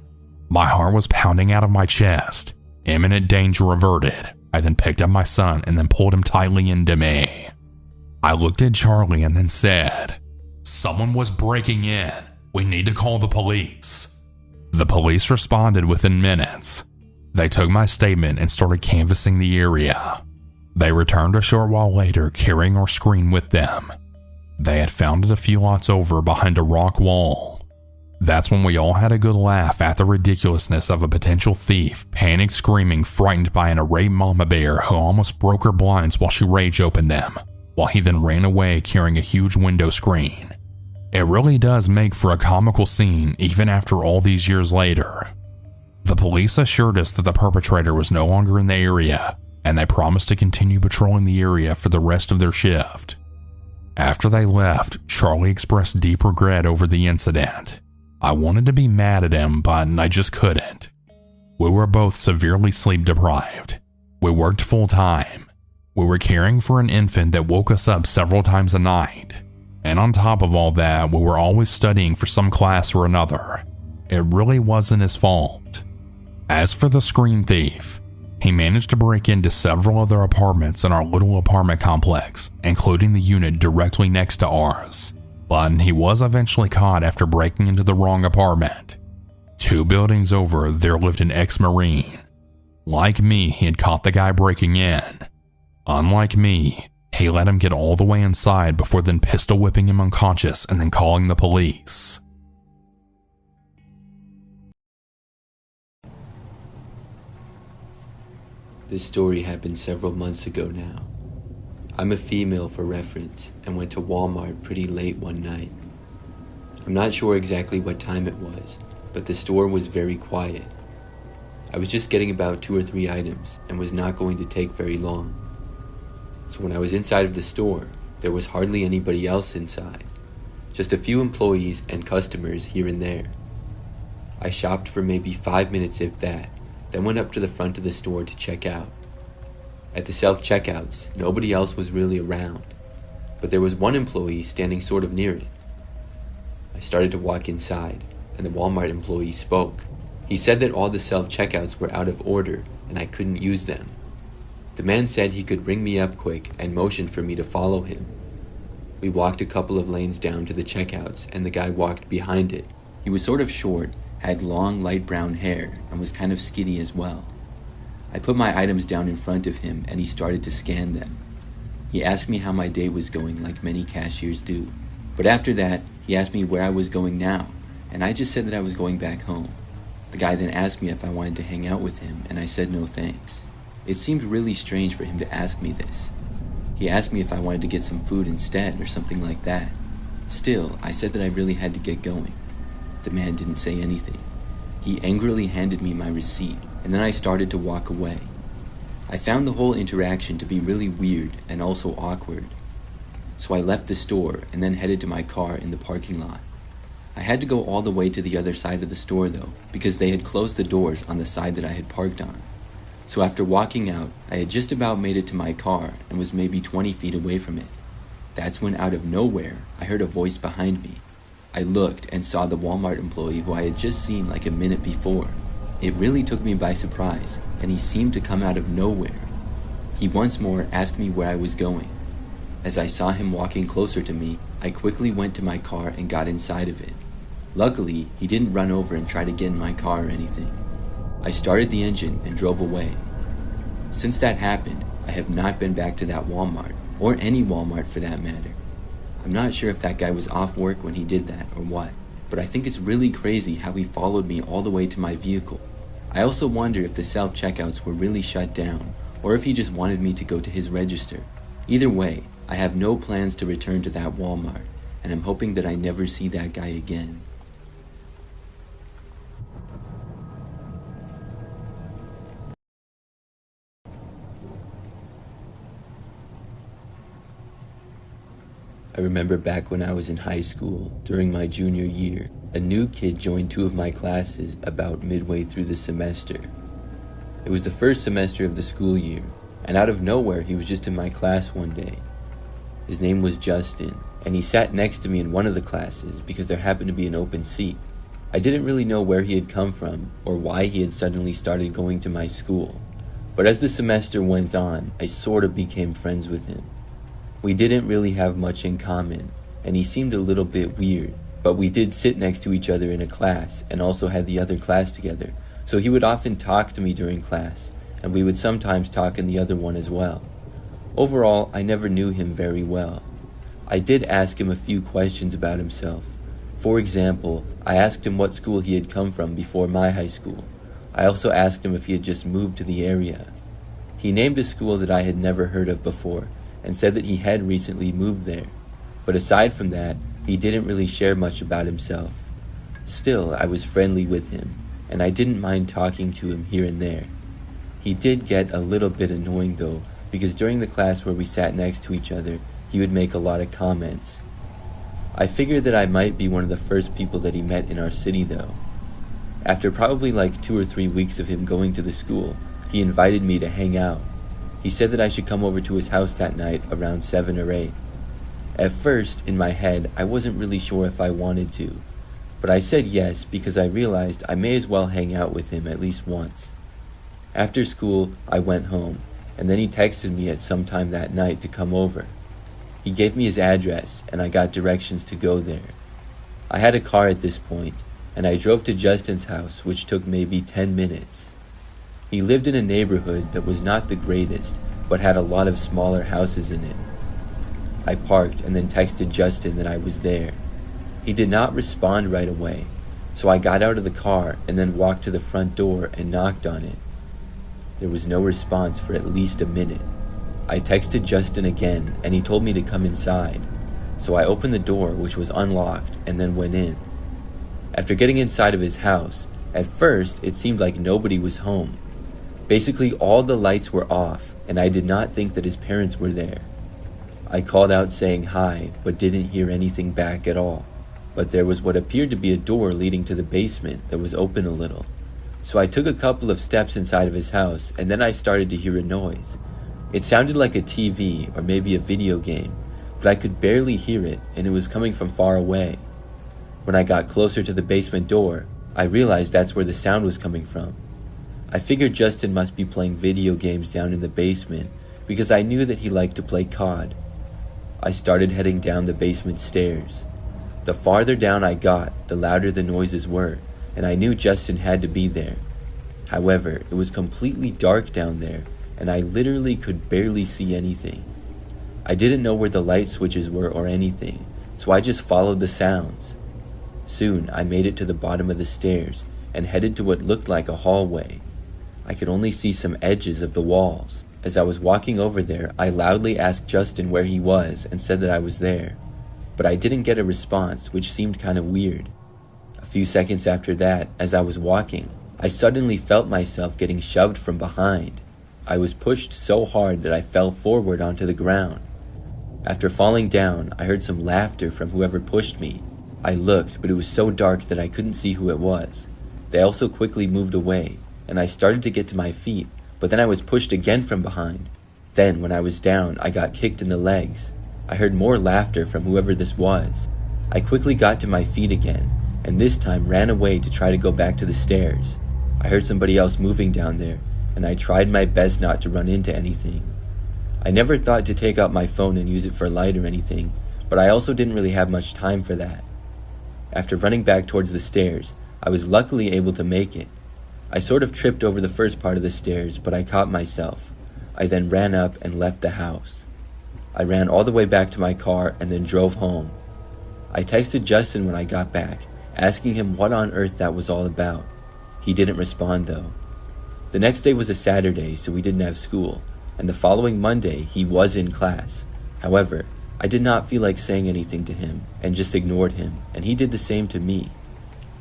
My heart was pounding out of my chest. Imminent danger averted. I then picked up my son and then pulled him tightly into me. I looked at Charlie and then said, "Someone was breaking in. We need to call the police." The police responded within minutes. They took my statement and started canvassing the area. They returned a short while later, carrying our screen with them. They had found it a few lots over behind a rock wall. That's when we all had a good laugh at the ridiculousness of a potential thief, panic screaming, frightened by an irate mama bear who almost broke her blinds while she rage opened them, while he then ran away carrying a huge window screen. It really does make for a comical scene even after all these years later. The police assured us that the perpetrator was no longer in the area, and they promised to continue patrolling the area for the rest of their shift. After they left, Charlie expressed deep regret over the incident. I wanted to be mad at him, but I just couldn't. We were both severely sleep deprived. We worked full time. We were caring for an infant that woke us up several times a night. And on top of all that, we were always studying for some class or another. It really wasn't his fault. As for the screen thief, he managed to break into several other apartments in our little apartment complex, including the unit directly next to ours. But he was eventually caught after breaking into the wrong apartment. 2 buildings over, there lived an ex-Marine. Like me, he had caught the guy breaking in. Unlike me, he let him get all the way inside before then pistol whipping him unconscious and then calling the police. This story happened several months ago now. I'm a female for reference and went to Walmart pretty late one night. I'm not sure exactly what time it was, but the store was very quiet. I was just getting about 2 or 3 items and was not going to take very long. So when I was inside of the store, there was hardly anybody else inside, just a few employees and customers here and there. I shopped for maybe 5 minutes if that, then went up to the front of the store to check out. At the self-checkouts, nobody else was really around, but there was one employee standing sort of near it. I started to walk inside, and the Walmart employee spoke. He said that all the self-checkouts were out of order, and I couldn't use them. The man said he could ring me up quick and motioned for me to follow him. We walked a couple of lanes down to the checkouts, and the guy walked behind it. He was sort of short, had long light brown hair, and was kind of skinny as well. I put my items down in front of him and he started to scan them. He asked me how my day was going like many cashiers do. But after that, he asked me where I was going now, and I just said that I was going back home. The guy then asked me if I wanted to hang out with him, and I said no thanks. It seemed really strange for him to ask me this. He asked me if I wanted to get some food instead or something like that. Still, I said that I really had to get going. The man didn't say anything. He angrily handed me my receipt, and then I started to walk away. I found the whole interaction to be really weird and also awkward. So I left the store and then headed to my car in the parking lot. I had to go all the way to the other side of the store though, because they had closed the doors on the side that I had parked on. So after walking out, I had just about made it to my car and was maybe 20 feet away from it. That's when out of nowhere, I heard a voice behind me. I looked and saw the Walmart employee who I had just seen like a minute before. It really took me by surprise, and he seemed to come out of nowhere. He once more asked me where I was going. As I saw him walking closer to me, I quickly went to my car and got inside of it. Luckily, he didn't run over and try to get in my car or anything. I started the engine and drove away. Since that happened, I have not been back to that Walmart, or any Walmart for that matter. I'm not sure if that guy was off work when he did that or what, but I think it's really crazy how he followed me all the way to my vehicle. I also wonder if the self-checkouts were really shut down, or if he just wanted me to go to his register. Either way, I have no plans to return to that Walmart, and I'm hoping that I never see that guy again. I remember back when I was in high school, during my junior year, a new kid joined 2 of my classes about midway through the semester. It was the first semester of the school year, and out of nowhere he was just in my class one day. His name was Justin, and he sat next to me in one of the classes because there happened to be an open seat. I didn't really know where he had come from or why he had suddenly started going to my school, but as the semester went on, I sort of became friends with him. We didn't really have much in common, and he seemed a little bit weird, but we did sit next to each other in a class and also had the other class together, so he would often talk to me during class, and we would sometimes talk in the other one as well. Overall, I never knew him very well. I did ask him a few questions about himself, For example, I asked him what school he had come from before my high school. I also asked him if he had just moved to the area. He named a school that I had never heard of before and said that he had recently moved there. But aside from that, he didn't really share much about himself. Still, I was friendly with him, and I didn't mind talking to him here and there. He did get a little bit annoying though, because during the class where we sat next to each other, he would make a lot of comments. I figured that I might be one of the first people that he met in our city though. After probably like 2 or 3 weeks of him going to the school, he invited me to hang out. He said that I should come over to his house that night around 7 or 8. At first, in my head, I wasn't really sure if I wanted to, but I said yes because I realized I may as well hang out with him at least once. After school, I went home, and then he texted me at some time that night to come over. He gave me his address, and I got directions to go there. I had a car at this point, and I drove to Justin's house, which took maybe 10 minutes. He lived in a neighborhood that was not the greatest, but had a lot of smaller houses in it. I parked and then texted Justin that I was there. He did not respond right away, so I got out of the car and then walked to the front door and knocked on it. There was no response for at least a minute. I texted Justin again, and he told me to come inside, so I opened the door, which was unlocked, and then went in. After getting inside of his house, at first it seemed like nobody was home. Basically all the lights were off, and I did not think that his parents were there. I called out saying hi, but didn't hear anything back at all. But there was what appeared to be a door leading to the basement that was open a little. So I took a couple of steps inside of his house, and then I started to hear a noise. It sounded like a TV or maybe a video game, but I could barely hear it, and it was coming from far away. When I got closer to the basement door, I realized that's where the sound was coming from. I figured Justin must be playing video games down in the basement, because I knew that he liked to play COD. I started heading down the basement stairs. The farther down I got, the louder the noises were, and I knew Justin had to be there. However, it was completely dark down there, and I literally could barely see anything. I didn't know where the light switches were or anything, so I just followed the sounds. Soon, I made it to the bottom of the stairs and headed to what looked like a hallway. I could only see some edges of the walls. As I was walking over there, I loudly asked Justin where he was and said that I was there. But I didn't get a response, which seemed kind of weird. A few seconds after that, as I was walking, I suddenly felt myself getting shoved from behind. I was pushed so hard that I fell forward onto the ground. After falling down, I heard some laughter from whoever pushed me. I looked, but it was so dark that I couldn't see who it was. They also quickly moved away, and I started to get to my feet, but then I was pushed again from behind. Then, when I was down, I got kicked in the legs. I heard more laughter from whoever this was. I quickly got to my feet again, and this time ran away to try to go back to the stairs. I heard somebody else moving down there, and I tried my best not to run into anything. I never thought to take out my phone and use it for light or anything, but I also didn't really have much time for that. After running back towards the stairs, I was luckily able to make it. I sort of tripped over the first part of the stairs, but I caught myself. I then ran up and left the house. I ran all the way back to my car and then drove home. I texted Justin when I got back, asking him what on earth that was all about. He didn't respond though. The next day was a Saturday, so we didn't have school, and the following Monday he was in class. However, I did not feel like saying anything to him and just ignored him, and he did the same to me.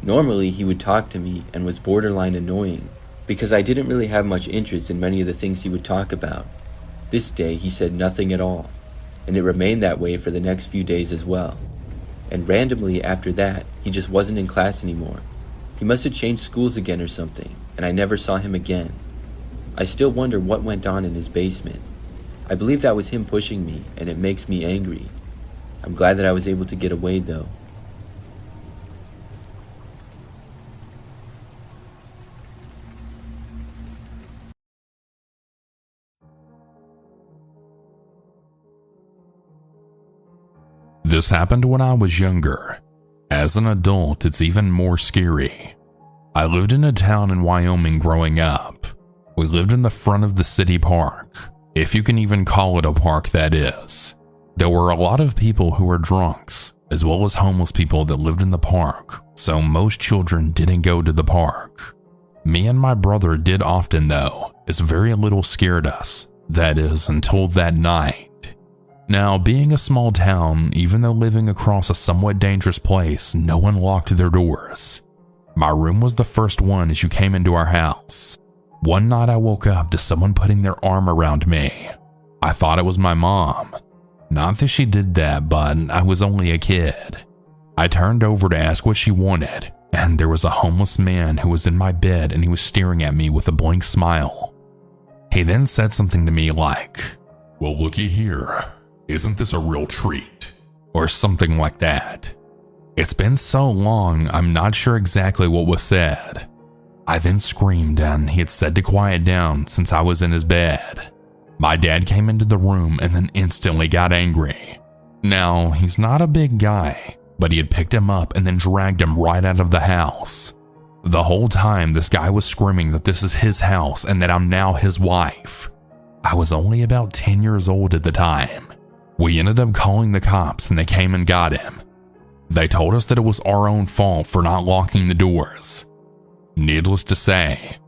Normally, he would talk to me and was borderline annoying because I didn't really have much interest in many of the things he would talk about. This day, he said nothing at all, and it remained that way for the next few days as well. And randomly after that, he just wasn't in class anymore. He must have changed schools again or something, and I never saw him again. I still wonder what went on in his basement. I believe that was him pushing me, and it makes me angry. I'm glad that I was able to get away though. This happened when I was younger. As an adult, it's even more scary. I lived in a town in Wyoming growing up. We lived in the front of the city park, if you can even call it a park, that is. There were a lot of people who were drunks, as well as homeless people that lived in the park, so most children didn't go to the park. Me and my brother did often though, as very little scared us, that is, until that night. Now, being a small town, even though living across a somewhat dangerous place, no one locked their doors. My room was the first one as you came into our house. One night I woke up to someone putting their arm around me. I thought it was my mom. Not that she did that, but I was only a kid. I turned over to ask what she wanted, and there was a homeless man who was in my bed and he was staring at me with a blank smile. He then said something to me like, "Well, looky here, isn't this a real treat?" Or something like that. It's been so long, I'm not sure exactly what was said. I then screamed and he had said to quiet down since I was in his bed. My dad came into the room and then instantly got angry. Now, he's not a big guy, but he had picked him up and then dragged him right out of the house. The whole time, this guy was screaming that this is his house and that I'm now his wife. I was only about 10 years old at the time. We ended up calling the cops and they came and got him. They told us that it was our own fault for not locking the doors. Needless to say,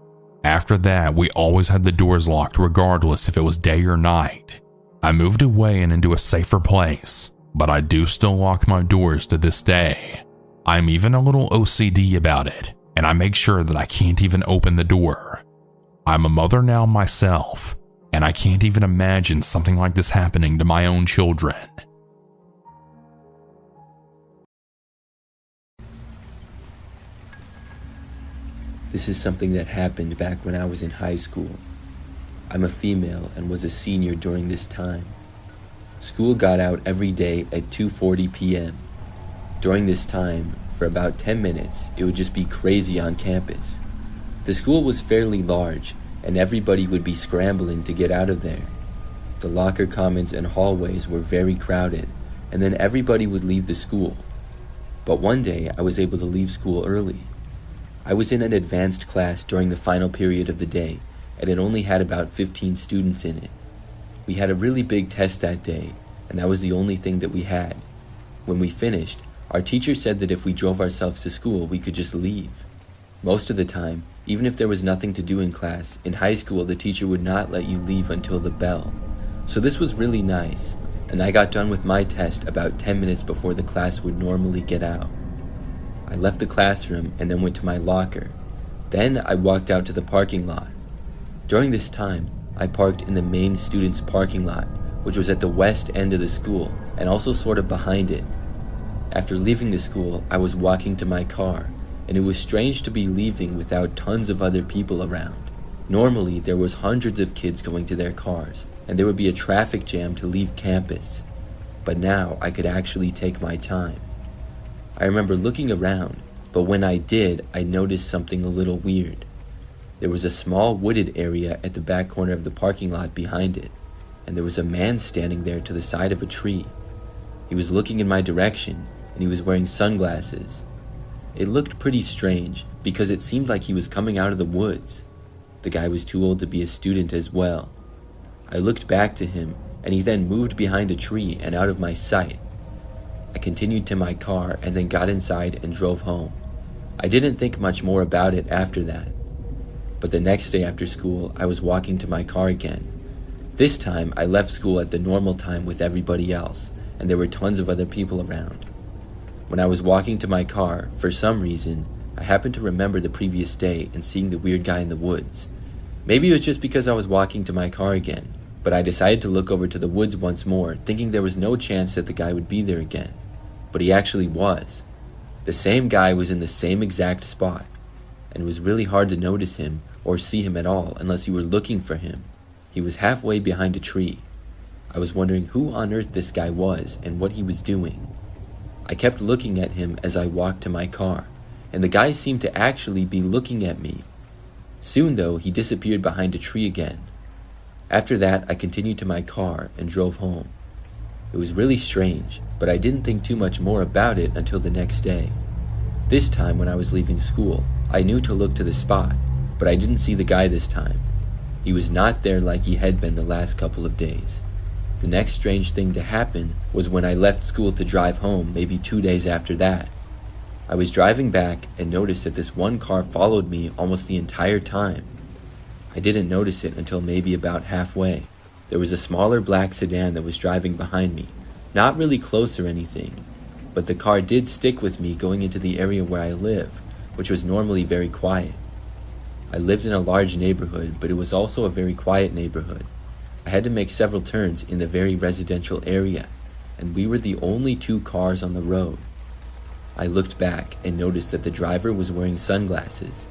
after that, we always had the doors locked regardless if it was day or night. I moved away and into a safer place, but I do still lock my doors to this day. I'm even a little OCD about it, and I make sure that I can't even open the door. I'm a mother now myself, and I can't even imagine something like this happening to my own children. This is something that happened back when I was in high school. I'm a female and was a senior during this time. School got out every day at 2:40 p.m. During this time, for about 10 minutes, it would just be crazy on campus. The school was fairly large, and everybody would be scrambling to get out of there. The locker commons and hallways were very crowded, and then everybody would leave the school. But one day, I was able to leave school early. I was in an advanced class during the final period of the day, and it only had about 15 students in it. We had a really big test that day, and that was the only thing that we had. When we finished, our teacher said that if we drove ourselves to school, we could just leave. Most of the time, even if there was nothing to do in class, in high school the teacher would not let you leave until the bell. So this was really nice, and I got done with my test about 10 minutes before the class would normally get out. I left the classroom and then went to my locker. Then I walked out to the parking lot. During this time, I parked in the main students' parking lot, which was at the west end of the school and also sort of behind it. After leaving the school, I was walking to my car, and it was strange to be leaving without tons of other people around. Normally, there was hundreds of kids going to their cars, and there would be a traffic jam to leave campus. But now I could actually take my time. I remember looking around, but when I did, I noticed something a little weird. There was a small wooded area at the back corner of the parking lot behind it, and there was a man standing there to the side of a tree. He was looking in my direction, and he was wearing sunglasses. It looked pretty strange, because it seemed like he was coming out of the woods. The guy was too old to be a student as well. I looked back to him, and he then moved behind a tree and out of my sight. I continued to my car and then got inside and drove home. I didn't think much more about it after that. But the next day after school, I was walking to my car again. This time, I left school at the normal time with everybody else, and there were tons of other people around. When I was walking to my car, for some reason, I happened to remember the previous day and seeing the weird guy in the woods. Maybe it was just because I was walking to my car again, but I decided to look over to the woods once more, thinking there was no chance that the guy would be there again. But he actually was. The same guy was in the same exact spot, and it was really hard to notice him or see him at all unless you were looking for him. He was halfway behind a tree. I was wondering who on earth this guy was and what he was doing. I kept looking at him as I walked to my car, and the guy seemed to actually be looking at me. Soon, though, he disappeared behind a tree again. After that, I continued to my car and drove home. It was really strange, but I didn't think too much more about it until the next day. This time, when I was leaving school, I knew to look to the spot, but I didn't see the guy this time. He was not there like he had been the last couple of days. The next strange thing to happen was when I left school to drive home, maybe 2 days after that. I was driving back and noticed that this one car followed me almost the entire time. I didn't notice it until maybe about halfway. There was a smaller black sedan that was driving behind me, not really close or anything, but the car did stick with me going into the area where I live, which was normally very quiet. I lived in a large neighborhood, but it was also a very quiet neighborhood. I had to make several turns in the very residential area, and we were the only 2 cars on the road. I looked back and noticed that the driver was wearing sunglasses.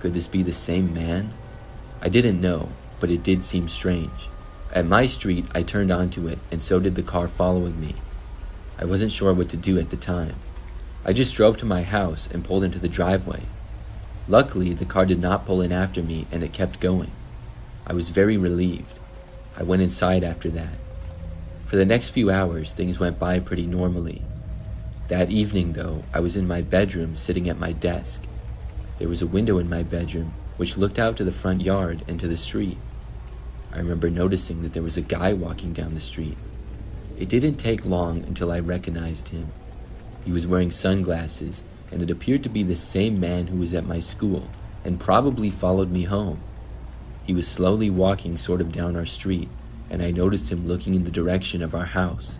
Could this be the same man? I didn't know, but it did seem strange. At my street, I turned onto it, and so did the car following me. I wasn't sure what to do at the time. I just drove to my house and pulled into the driveway. Luckily, the car did not pull in after me, and it kept going. I was very relieved. I went inside after that. For the next few hours, things went by pretty normally. That evening, though, I was in my bedroom sitting at my desk. There was a window in my bedroom which looked out to the front yard and to the street. I remember noticing that there was a guy walking down the street. It didn't take long until I recognized him. He was wearing sunglasses, and it appeared to be the same man who was at my school and probably followed me home. He was slowly walking sort of down our street, and I noticed him looking in the direction of our house.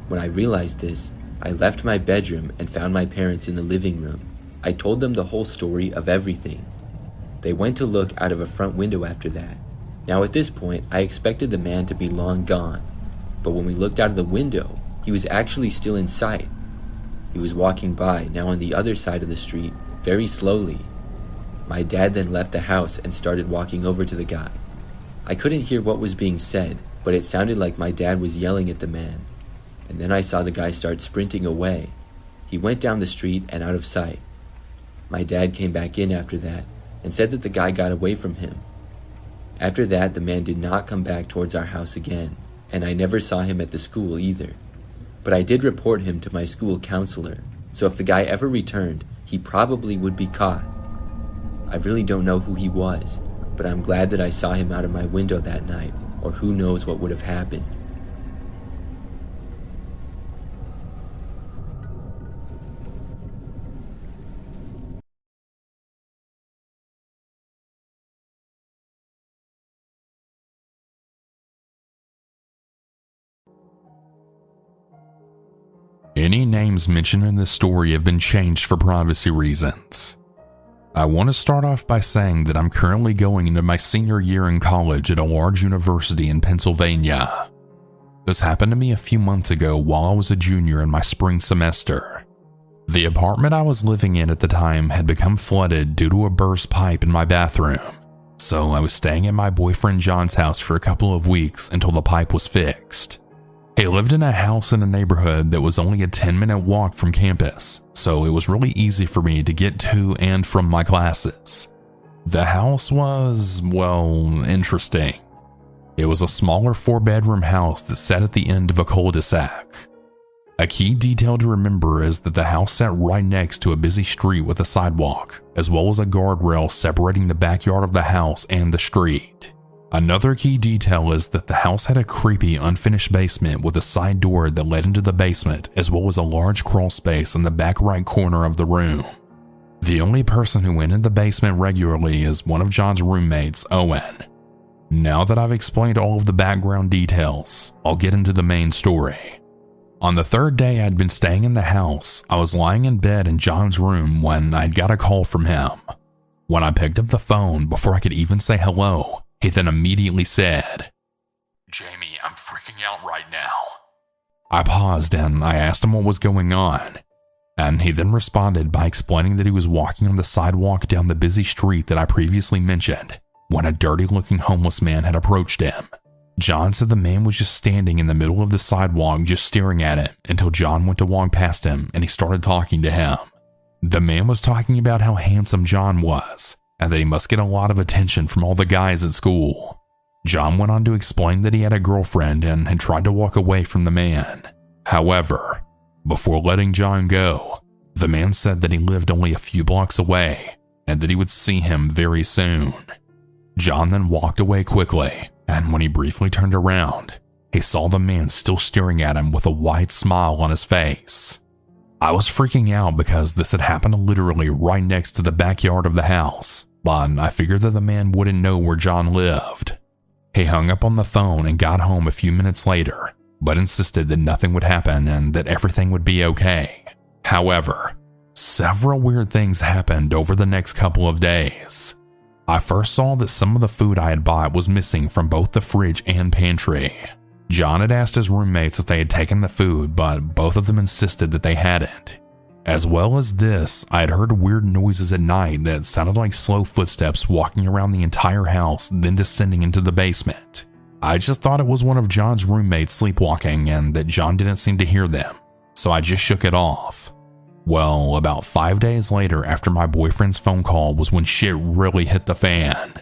When I realized this, I left my bedroom and found my parents in the living room. I told them the whole story of everything. They went to look out of a front window after that. Now at this point, I expected the man to be long gone, but when we looked out of the window, he was actually still in sight. He was walking by, now on the other side of the street, very slowly. My dad then left the house and started walking over to the guy. I couldn't hear what was being said, but it sounded like my dad was yelling at the man. And then I saw the guy start sprinting away. He went down the street and out of sight. My dad came back in after that and said that the guy got away from him. After that, the man did not come back towards our house again, and I never saw him at the school either. But I did report him to my school counselor, so if the guy ever returned, he probably would be caught. I really don't know who he was, but I'm glad that I saw him out of my window that night, or who knows what would have happened. Any names mentioned in this story have been changed for privacy reasons. I want to start off by saying that I'm currently going into my senior year in college at a large university in Pennsylvania. This happened to me a few months ago while I was a junior in my spring semester. The apartment I was living in at the time had become flooded due to a burst pipe in my bathroom, so I was staying at my boyfriend John's house for a couple of weeks until the pipe was fixed. He lived in a house in a neighborhood that was only a 10-minute walk from campus, so it was really easy for me to get to and from my classes. The house was, well, interesting. It was a smaller 4-bedroom house that sat at the end of a cul-de-sac. A key detail to remember is that the house sat right next to a busy street with a sidewalk, as well as a guardrail separating the backyard of the house and the street. Another key detail is that the house had a creepy, unfinished basement with a side door that led into the basement, as well as a large crawl space in the back right corner of the room. The only person who went in the basement regularly is one of John's roommates, Owen. Now that I've explained all of the background details, I'll get into the main story. On the third day I'd been staying in the house, I was lying in bed in John's room when I'd got a call from him. When I picked up the phone, before I could even say hello, he then immediately said, "Jamie, I'm freaking out right now." I paused and I asked him what was going on, and he then responded by explaining that he was walking on the sidewalk down the busy street that I previously mentioned when a dirty-looking homeless man had approached him. John said the man was just standing in the middle of the sidewalk just staring at him until John went to walk past him and he started talking to him. The man was talking about how handsome John was, and that he must get a lot of attention from all the guys at school. John went on to explain that he had a girlfriend and had tried to walk away from the man. However, before letting John go, the man said that he lived only a few blocks away and that he would see him very soon. John then walked away quickly, and when he briefly turned around, he saw the man still staring at him with a wide smile on his face. I was freaking out because this had happened literally right next to the backyard of the house, but I figured that the man wouldn't know where John lived. He hung up on the phone and got home a few minutes later, but insisted that nothing would happen and that everything would be okay. However, several weird things happened over the next couple of days. I first saw that some of the food I had bought was missing from both the fridge and pantry. John had asked his roommates if they had taken the food, but both of them insisted that they hadn't. As well as this, I had heard weird noises at night that sounded like slow footsteps walking around the entire house, then descending into the basement. I just thought it was one of John's roommates sleepwalking and that John didn't seem to hear them, so I just shook it off. Well, about 5 days later after my boyfriend's phone call was when shit really hit the fan.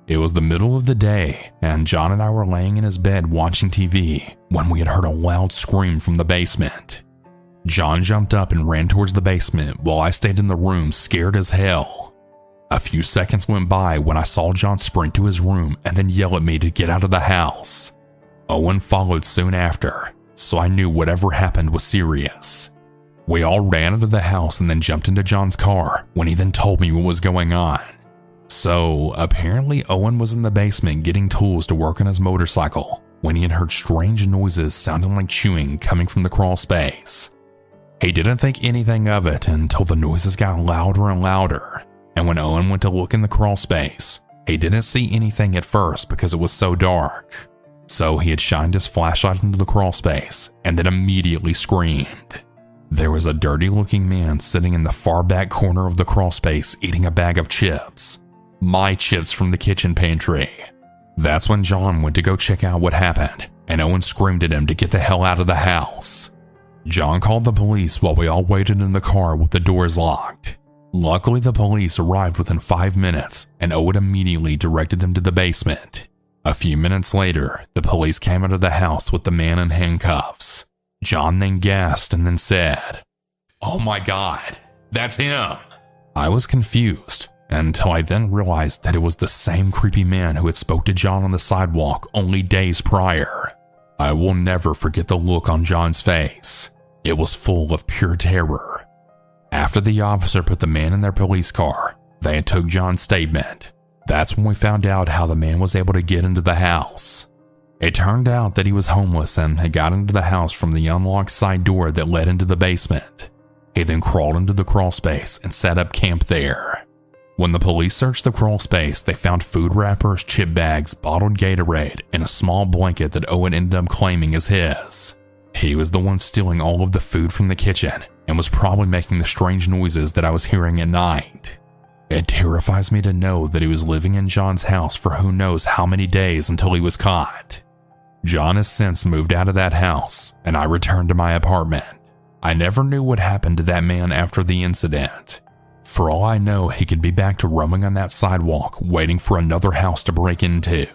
It was the middle of the day, and John and I were laying in his bed watching TV when we had heard a loud scream from the basement. John jumped up and ran towards the basement while I stayed in the room scared as hell. A few seconds went by when I saw John sprint to his room and then yell at me to get out of the house. Owen followed soon after, so I knew whatever happened was serious. We all ran out of the house and then jumped into John's car when he then told me what was going on. So apparently Owen was in the basement getting tools to work on his motorcycle when he had heard strange noises sounding like chewing coming from the crawl space. He didn't think anything of it until the noises got louder and louder, and when Owen went to look in the crawl space, he didn't see anything at first because it was so dark. So he had shined his flashlight into the crawl space and then immediately screamed. There was a dirty looking man sitting in the far back corner of the crawl space eating a bag of chips. My chips from the kitchen pantry. That's when John went to go check out what happened, and Owen screamed at him to get the hell out of the house. John called the police while we all waited in the car with the doors locked. Luckily, the police arrived within 5 minutes, and Owen immediately directed them to the basement. A few minutes later, the police came out of the house with the man in handcuffs. John then gasped and then said, "Oh my God, that's him!" I was confused until I then realized that it was the same creepy man who had spoke to John on the sidewalk only days prior. I will never forget the look on John's face. It was full of pure terror. After the officer put the man in their police car, they had took John's statement. That's when we found out how the man was able to get into the house. It turned out that he was homeless and had got into the house from the unlocked side door that led into the basement. He then crawled into the crawl space and set up camp there. When the police searched the crawl space, they found food wrappers, chip bags, bottled Gatorade, and a small blanket that Owen ended up claiming as his. He was the one stealing all of the food from the kitchen and was probably making the strange noises that I was hearing at night. It terrifies me to know that he was living in John's house for who knows how many days until he was caught. John has since moved out of that house, and I returned to my apartment. I never knew what happened to that man after the incident. For all I know, he could be back to roaming on that sidewalk, waiting for another house to break into.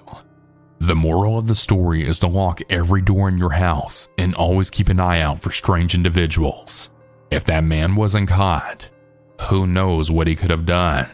The moral of the story is to lock every door in your house and always keep an eye out for strange individuals. If that man wasn't caught, who knows what he could have done.